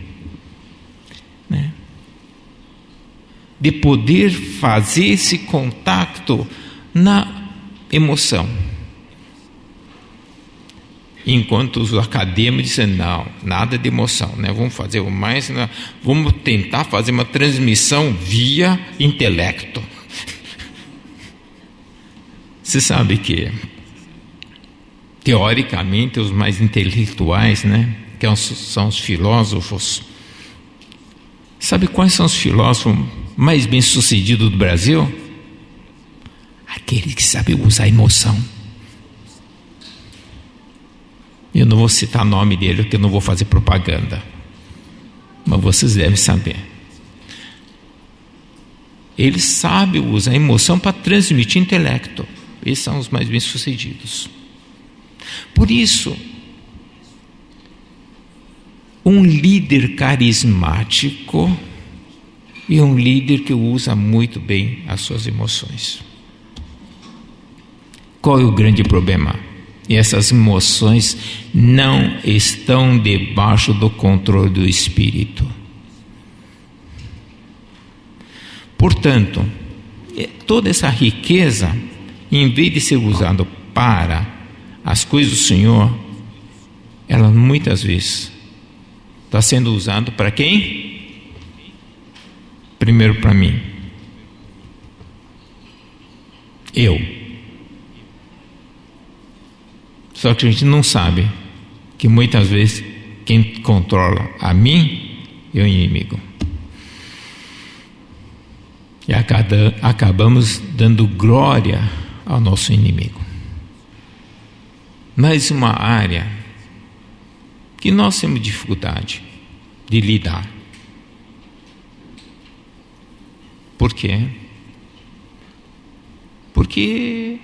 né? De poder fazer esse contato na emoção. Enquanto os acadêmicos dizem, não, nada de emoção, né? Vamos fazer o mais, vamos tentar fazer uma transmissão via intelecto. Você sabe que, teoricamente, os mais intelectuais, né, que são os filósofos, sabe quais são os filósofos mais bem-sucedidos do Brasil? Aqueles que sabem usar a emoção. Eu não vou citar o nome dele, porque eu não vou fazer propaganda, mas vocês devem saber. Eles sabem usar a emoção para transmitir intelecto. Esses são os mais bem-sucedidos. Por isso, um líder carismático é um líder que usa muito bem as suas emoções. Qual é o grande problema? Essas emoções não estão debaixo do controle do espírito. Portanto, toda essa riqueza, em vez de ser usada para as coisas do Senhor, ela muitas vezes está sendo usada para quem? Primeiro para mim. Eu. Só que a gente não sabe que muitas vezes quem controla a mim é o inimigo. E acabamos dando glória ao nosso inimigo. Mas uma área que nós temos dificuldade de lidar. Por quê? Porque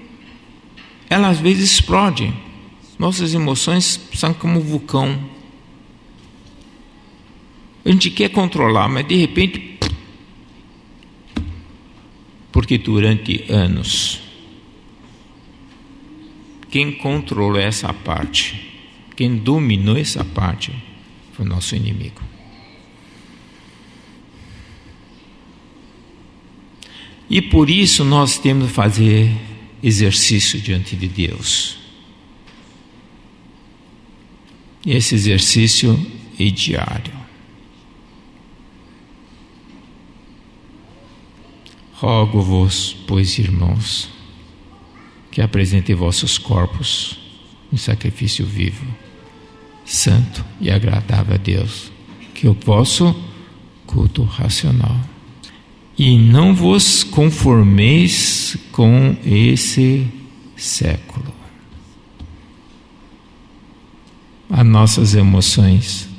ela às vezes explode Nossas emoções são como um vulcão. A gente quer controlar, mas de repente... Porque durante anos, quem controlou essa parte, quem dominou essa parte, foi o nosso inimigo. E por isso nós temos que fazer exercício diante de Deus. E esse exercício é diário. Rogo-vos, pois, irmãos, que apresentei vossos corpos em sacrifício vivo, santo e agradável a Deus, que é o vosso culto racional. E não vos conformeis com esse século. As nossas emoções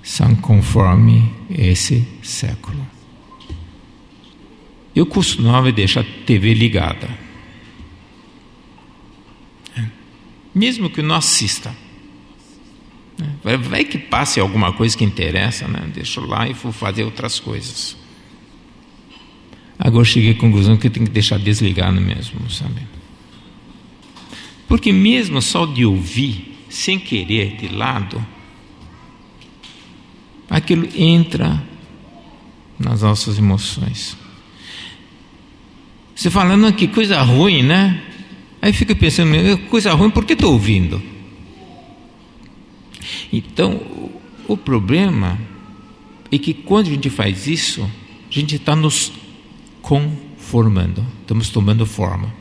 são conforme esse século. Eu costumava deixar a TV ligada, mesmo que não assista. Vai que passe alguma coisa que interessa, né? Deixo lá e vou fazer outras coisas. Agora cheguei à conclusão que eu tenho que deixar desligado mesmo, sabe? Porque mesmo só de ouvir, sem querer, de lado, aquilo entra nas nossas emoções. Você fala, não, que coisa ruim, né? Aí fica pensando, coisa ruim, por que estou ouvindo? Então, o problema é que quando a gente faz isso, a gente está nos conformando, estamos tomando forma.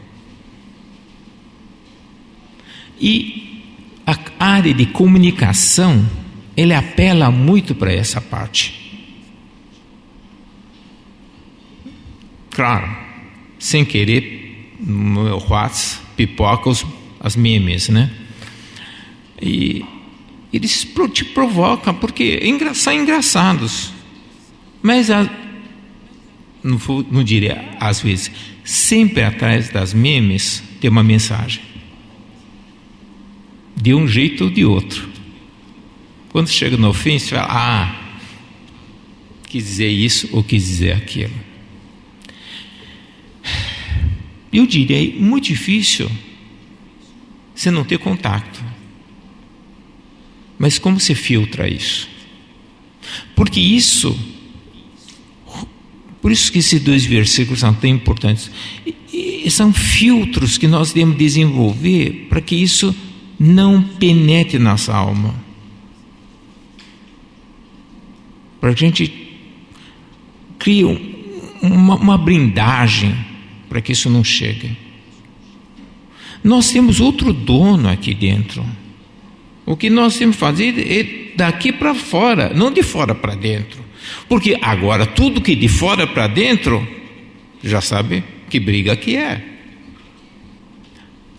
E a área de comunicação, ele apela muito para essa parte. Claro, sem querer, no meu WhatsApp pipoca as memes, né? E eles te provocam porque são engraçados, mas não diria às vezes, sempre atrás das memes tem uma mensagem, de um jeito ou de outro. Quando chega no fim, você fala, quis dizer isso ou quis dizer aquilo. Eu diria, muito difícil você não ter contato. Mas como você filtra isso? Porque por isso que esses 2 versículos são tão importantes. E são filtros que nós devemos desenvolver para que isso não penetre nossa alma. Para que a gente crie uma blindagem para que isso não chegue. Nós temos outro dono aqui dentro. O que nós temos que fazer é daqui para fora, não de fora para dentro. Porque agora tudo que de fora para dentro, já sabe que briga que é.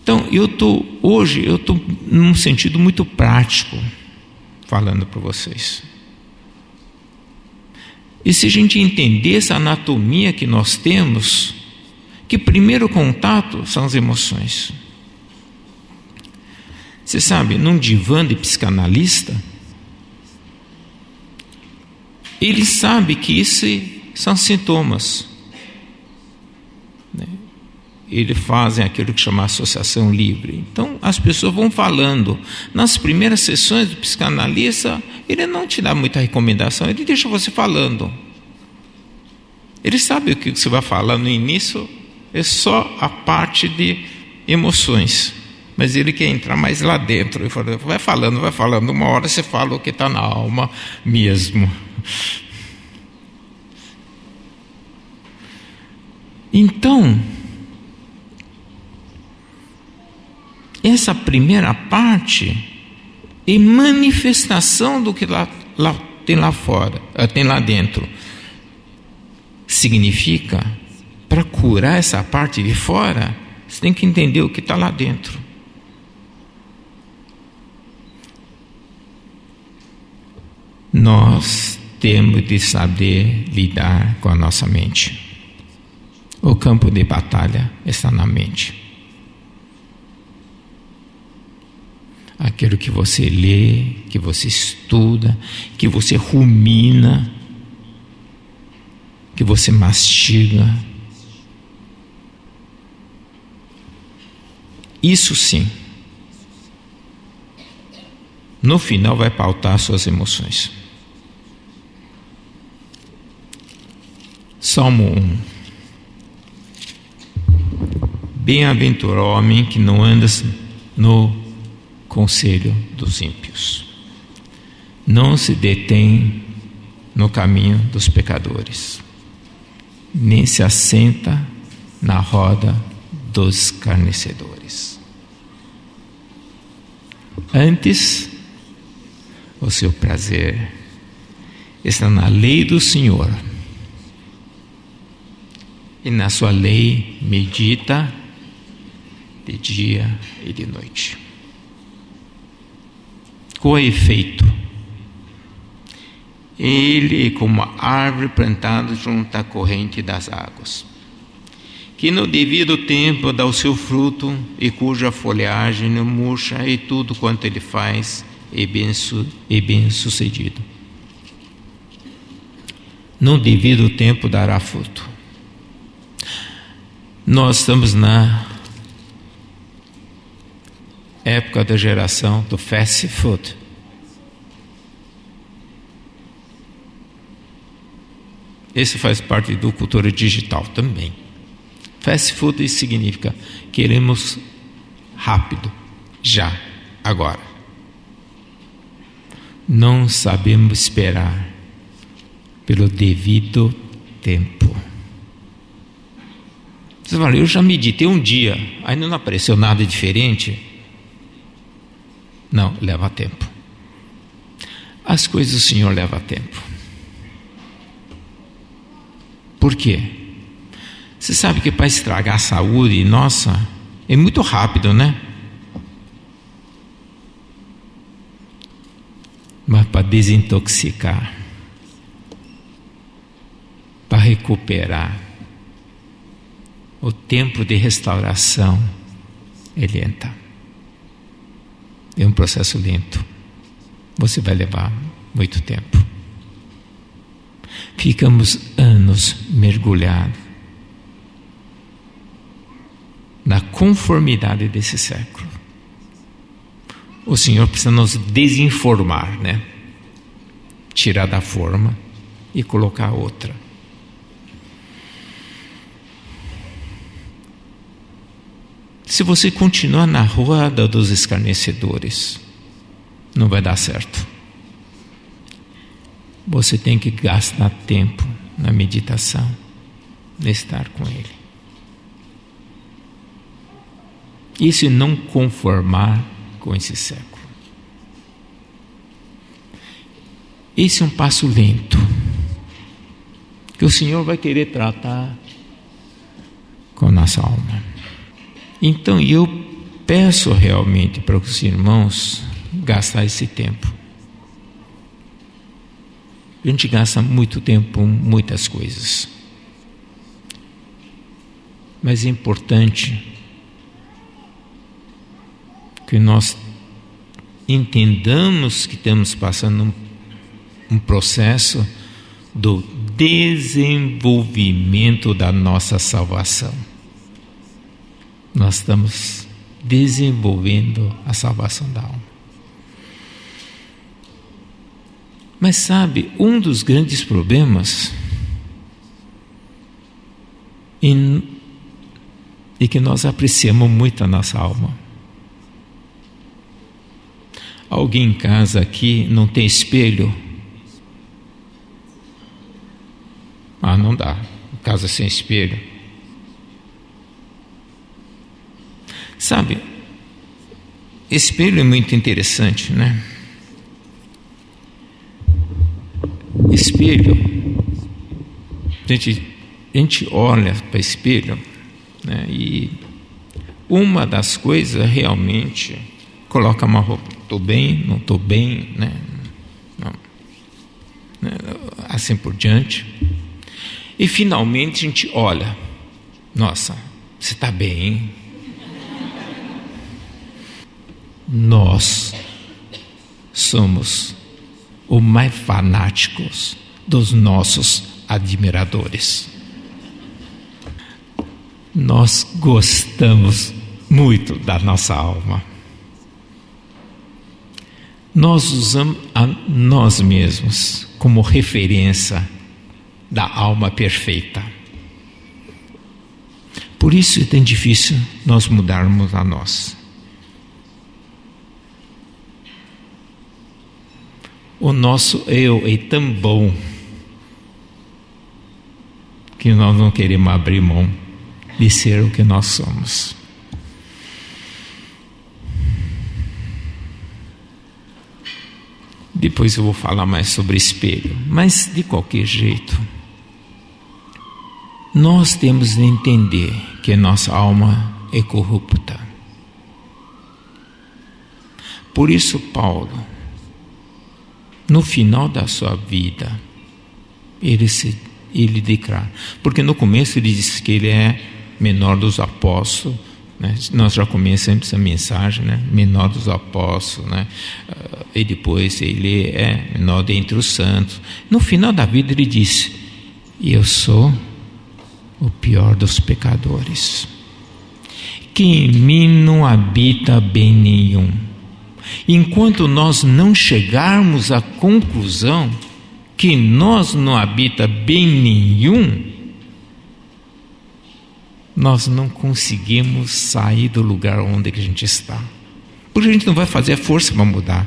Então hoje eu estou num sentido muito prático, falando para vocês. E se a gente entender essa anatomia que nós temos, que primeiro contato são as emoções. Você sabe, num divã de psicanalista, ele sabe que esses são sintomas. Eles fazem aquilo que chama associação livre. Então as pessoas vão falando. Nas primeiras sessões do psicanalista, ele não te dá muita recomendação, ele deixa você falando. Ele sabe o que você vai falar no início, é só a parte de emoções, mas ele quer entrar mais lá dentro. Ele fala, vai falando, uma hora você fala o que está na alma mesmo. Então, essa primeira parte é manifestação do que tem lá fora, tem lá dentro. Significa, para curar essa parte de fora, você tem que entender o que está lá dentro. Nós temos de saber lidar com a nossa mente. O campo de batalha está na mente. aquilo que você lê, que você estuda, que você rumina, que você mastiga. Isso sim, no final vai pautar suas emoções. Salmo 1. Bem-aventurado o homem que não anda no conselho dos ímpios, não se detém no caminho dos pecadores, nem se assenta na roda dos escarnecedores. Antes, o seu prazer está na lei do Senhor, e na sua lei medita de dia e de noite. Com efeito, ele é como uma árvore plantada junto à corrente das águas, que no devido tempo dá o seu fruto, e cuja folhagem não murcha, e tudo quanto ele faz é bem sucedido. No devido tempo dará fruto. Nós estamos na época da geração do fast food. Esse faz parte do cultura digital também. Fast food significa queremos rápido, já, agora. Não sabemos esperar pelo devido tempo. Você fala, eu já meditei um dia, ainda não apareceu nada diferente. Não, leva tempo. As coisas do Senhor levam tempo. Por quê? Você sabe que para estragar a saúde, nossa, é muito rápido, né? Mas para desintoxicar, para recuperar, o tempo de restauração é lento. É um processo lento. Você vai levar muito tempo. Ficamos anos mergulhados na conformidade desse século. O Senhor precisa nos desinformar, né? Tirar da forma e colocar outra. Se você continuar na roda dos escarnecedores, não vai dar certo. Você tem que gastar tempo na meditação, de estar com Ele. E se não conformar com esse século. Esse é um passo lento, que o Senhor vai querer tratar com a nossa alma. Então eu peço realmente para os irmãos gastar esse tempo. A gente gasta muito tempo com muitas coisas. Mas é importante que nós entendamos que estamos passando um processo do desenvolvimento da nossa salvação. Nós estamos desenvolvendo a salvação da alma. Mas sabe, um dos grandes problemas é que nós apreciamos muito a nossa alma. Alguém em casa aqui não tem espelho? Ah, não dá. Casa sem espelho. Sabe, espelho é muito interessante, né? Espelho, a gente olha para espelho, né? E uma das coisas realmente coloca uma roupa, estou bem, não estou bem, né? Não, né? Assim por diante. E finalmente a gente olha, nossa, você está bem, hein? nós somos os mais fanáticos dos nossos admiradores. Nós gostamos muito da nossa alma. Nós usamos a nós mesmos como referência da alma perfeita. Por isso é tão difícil nós mudarmos a nós. O nosso eu é tão bom que nós não queremos abrir mão de ser o que nós somos. Depois eu vou falar mais sobre espelho, mas de qualquer jeito, nós temos de entender que nossa alma é corrupta. Por isso Paulo, no final da sua vida, ele declara, porque no começo ele disse que ele é menor dos apóstolos, né? Nós já começamos essa mensagem, né? Menor dos apóstolos, né? E depois ele é menor dentre os santos. No final da vida ele disse: eu sou o pior dos pecadores, que em mim não habita bem nenhum. Enquanto nós não chegarmos à conclusão que nós não habita bem nenhum, nós não conseguimos sair do lugar onde a gente está. Porque a gente não vai fazer a força para mudar.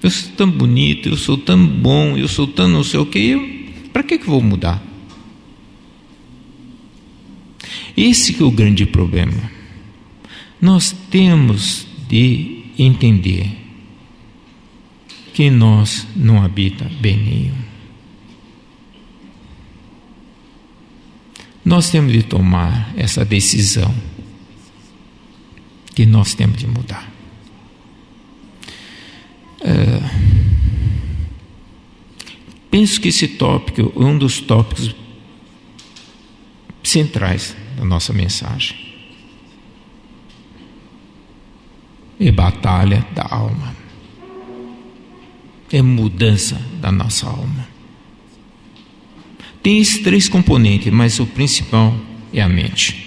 Eu sou tão bonito, eu sou tão bom, eu sou tão não sei o que, para que eu vou mudar? Esse que é o grande problema. Nós temos de entender que nós não habita bem nenhum. Nós temos de tomar essa decisão que nós temos de mudar. Penso que esse tópico é um dos tópicos centrais da nossa mensagem. É batalha da alma. É mudança da nossa alma. Tem esses três componentes, mas o principal é a mente.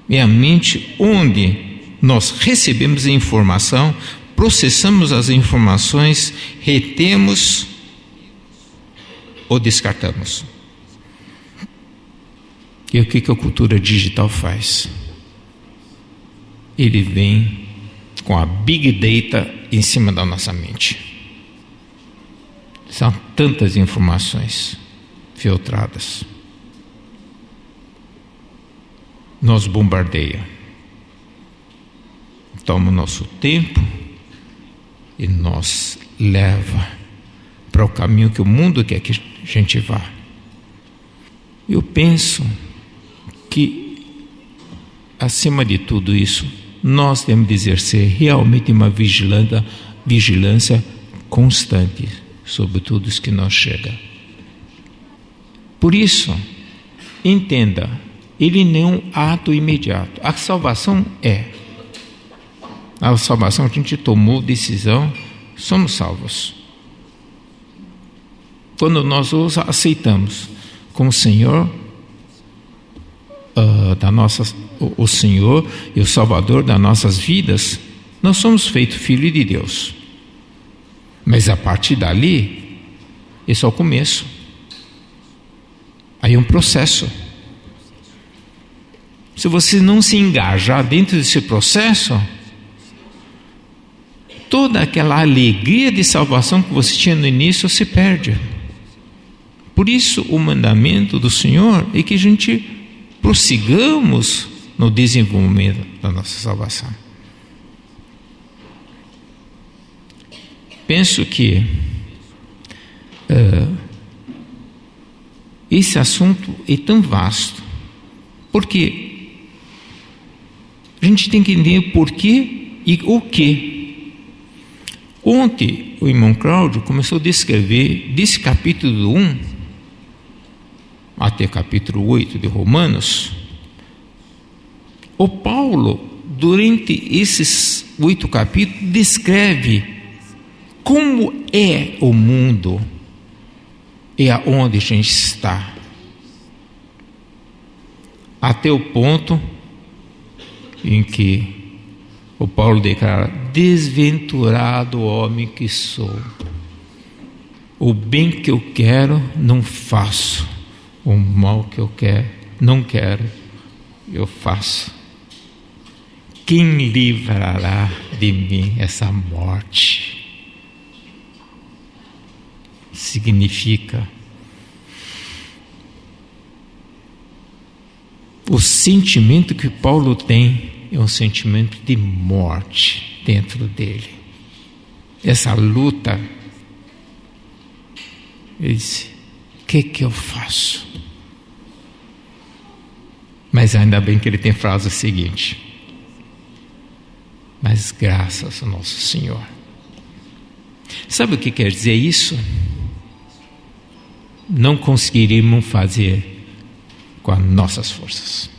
É a mente onde nós recebemos a informação, processamos as informações, retemos ou descartamos. E o que a cultura digital faz? Ele vem com a Big Data em cima da nossa mente. São tantas informações filtradas. Nos bombardeia. Toma o nosso tempo e nos leva para o caminho que o mundo quer que a gente vá. Eu penso que, acima de tudo isso, nós temos de exercer realmente uma vigilância constante sobre tudo isso que nos chega. Por isso, entenda, ele não é um ato imediato. A salvação é. A salvação, a gente tomou decisão, somos salvos. Quando nós os aceitamos como Senhor, o Senhor e o Salvador das nossas vidas, nós somos feitos filhos de Deus. Mas a partir dali, é só o começo. Aí é um processo. Se você não se engajar dentro desse processo, toda aquela alegria de salvação que você tinha no início se perde. Por isso o mandamento do Senhor é que a gente prossigamos no desenvolvimento da nossa salvação. Penso que esse assunto é tão vasto, porque a gente tem que entender o porquê e o que. Ontem o irmão Cláudio começou a descrever desse capítulo 1 até capítulo 8 de Romanos, o Paulo durante esses 8 capítulos, descreve como é o mundo e aonde a gente está. Até o ponto em que o Paulo declara: desventurado homem que sou, o bem que eu quero não faço, o mal que eu não quero eu faço. Quem livrará de mim essa morte? Significa o sentimento que Paulo tem é um sentimento de morte dentro dele. Essa luta, ele disse: o que eu faço? Mas ainda bem que ele tem a frase seguinte: mas graças ao nosso Senhor. Sabe o que quer dizer isso? Não conseguiríamos fazer com as nossas forças.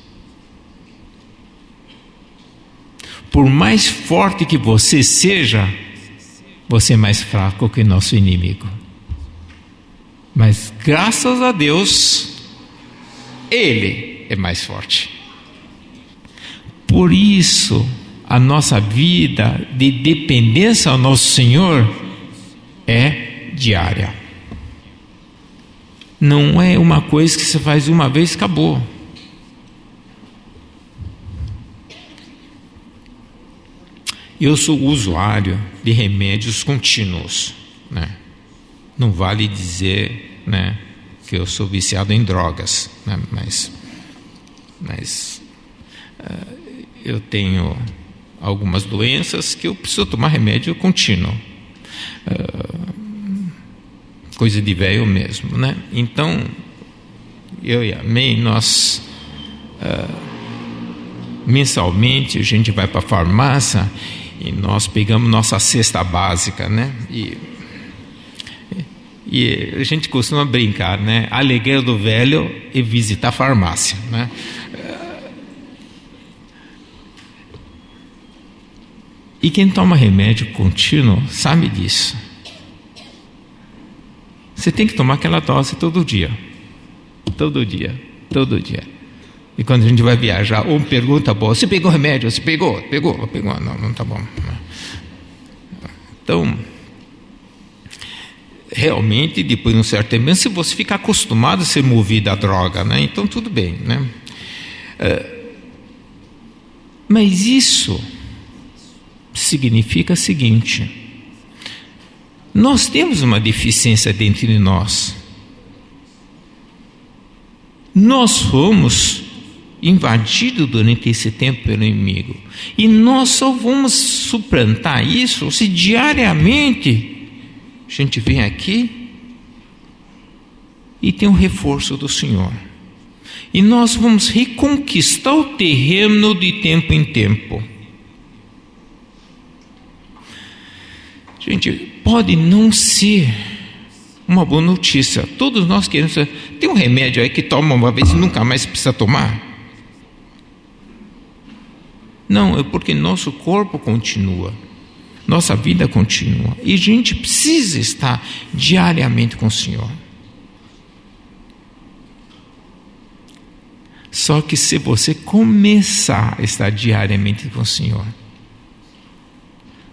Por mais forte que você seja, você é mais fraco que nosso inimigo. Mas graças a Deus, Ele é mais forte. Por isso, a nossa vida de dependência ao nosso Senhor é diária. Não é uma coisa que você faz uma vez e acabou. Eu sou usuário de remédios contínuos, né? Não vale dizer, né, que eu sou viciado em drogas, né? Mas eu tenho algumas doenças que eu preciso tomar remédio contínuo. Coisa de velho mesmo, né? Então, eu e a May, nós mensalmente a gente vai para a farmácia e nós pegamos nossa cesta básica, né? E a gente costuma brincar, né? A alegria do velho é visitar a farmácia, né? E quem toma remédio contínuo sabe disso. Você tem que tomar aquela dose todo dia. Todo dia. Todo dia. E quando a gente vai viajar, ou pergunta boa: você pegou remédio? Você pegou? Pegou? Não tá bom. Então, realmente, depois de um certo tempo, se você ficar acostumado a ser movido à droga, né? Então tudo bem, né? Mas isso significa o seguinte: nós temos uma deficiência dentro de nós. Nós fomos invadidos durante esse tempo pelo inimigo. E nós só vamos suplantar isso se diariamente a gente vem aqui e tem um reforço do Senhor. E nós vamos reconquistar o terreno de tempo em tempo. Gente, pode não ser uma boa notícia. Todos nós queremos. Tem um remédio aí que toma uma vez e nunca mais precisa tomar? Não, é porque nosso corpo continua, nossa vida continua, e a gente precisa estar diariamente com o Senhor. Só que se você começar a estar diariamente com o Senhor,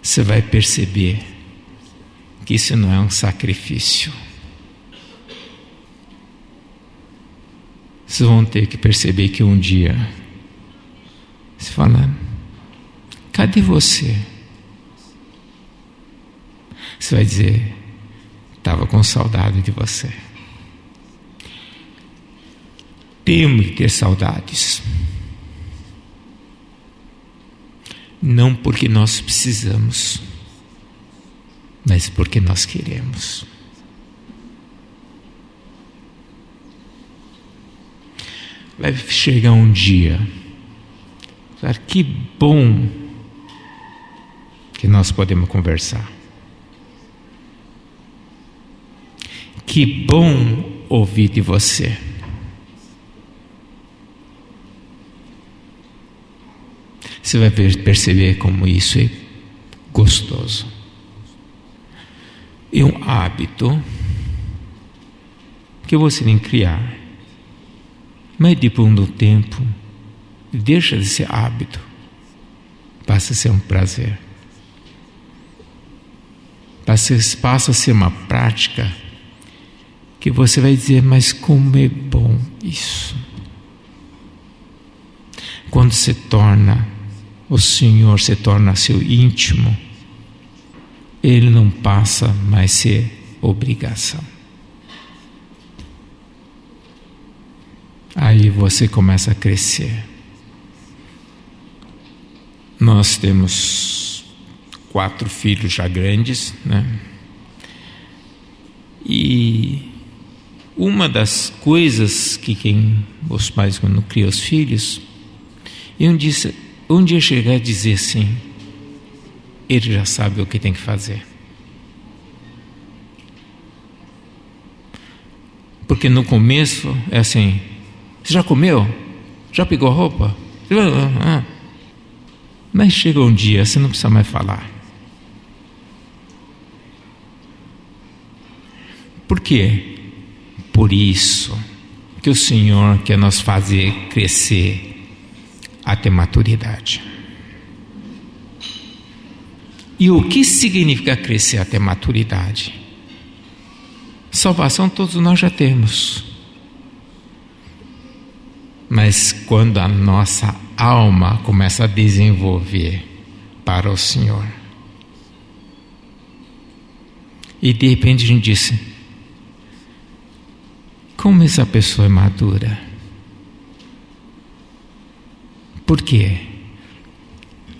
você vai perceber que isso não é um sacrifício. Vocês vão ter que perceber que um dia você fala: cadê você? Você vai dizer: estava com saudade de você. Temos que ter saudades. Não porque nós precisamos, mas porque nós queremos. Vai chegar um dia, que bom que nós podemos conversar. Que bom ouvir de você. Você vai perceber como isso é gostoso. É um hábito que você tem que criar. Mas depois do tempo, deixa de ser hábito, passa a ser um prazer. Passa a ser uma prática que você vai dizer, mas como é bom isso. Quando se torna, o Senhor se torna seu íntimo, Ele não passa mais a ser obrigação. Aí você começa a crescer. Nós temos 4 filhos já grandes, né? E uma das coisas que os pais, quando criam os filhos, um dia chegar a dizer assim, ele já sabe o que tem que fazer. Porque no começo é assim, você já comeu? Já pegou a roupa? Mas chega um dia, você não precisa mais falar. Por quê? Por isso que o Senhor quer nos fazer crescer até maturidade. E o que significa crescer até maturidade? Salvação todos nós já temos. Mas quando a nossa alma começa a desenvolver para o Senhor, e de repente a gente disse, como essa pessoa é madura? Por quê?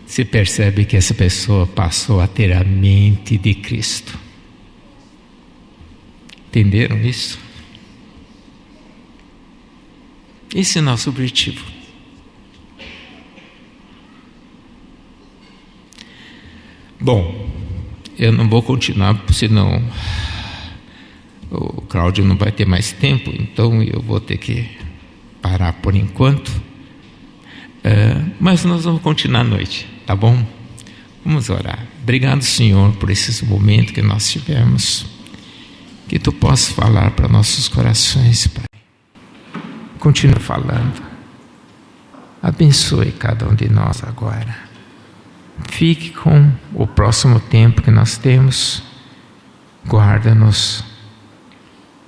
Você percebe que essa pessoa passou a ter a mente de Cristo. Entenderam isso? Esse é o nosso objetivo. Bom, eu não vou continuar, senão o Cláudio não vai ter mais tempo, então eu vou ter que parar por enquanto. Mas nós vamos continuar à noite, tá bom? Vamos orar. Obrigado, Senhor, por esses momentos que nós tivemos. Que Tu possas falar para nossos corações, Pai. Continua falando. Abençoe cada um de nós agora. Fique com o próximo tempo que nós temos. Guarda-nos.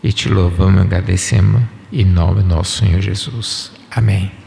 E Te louvamos e agradecemos em nome do nosso Senhor Jesus. Amém.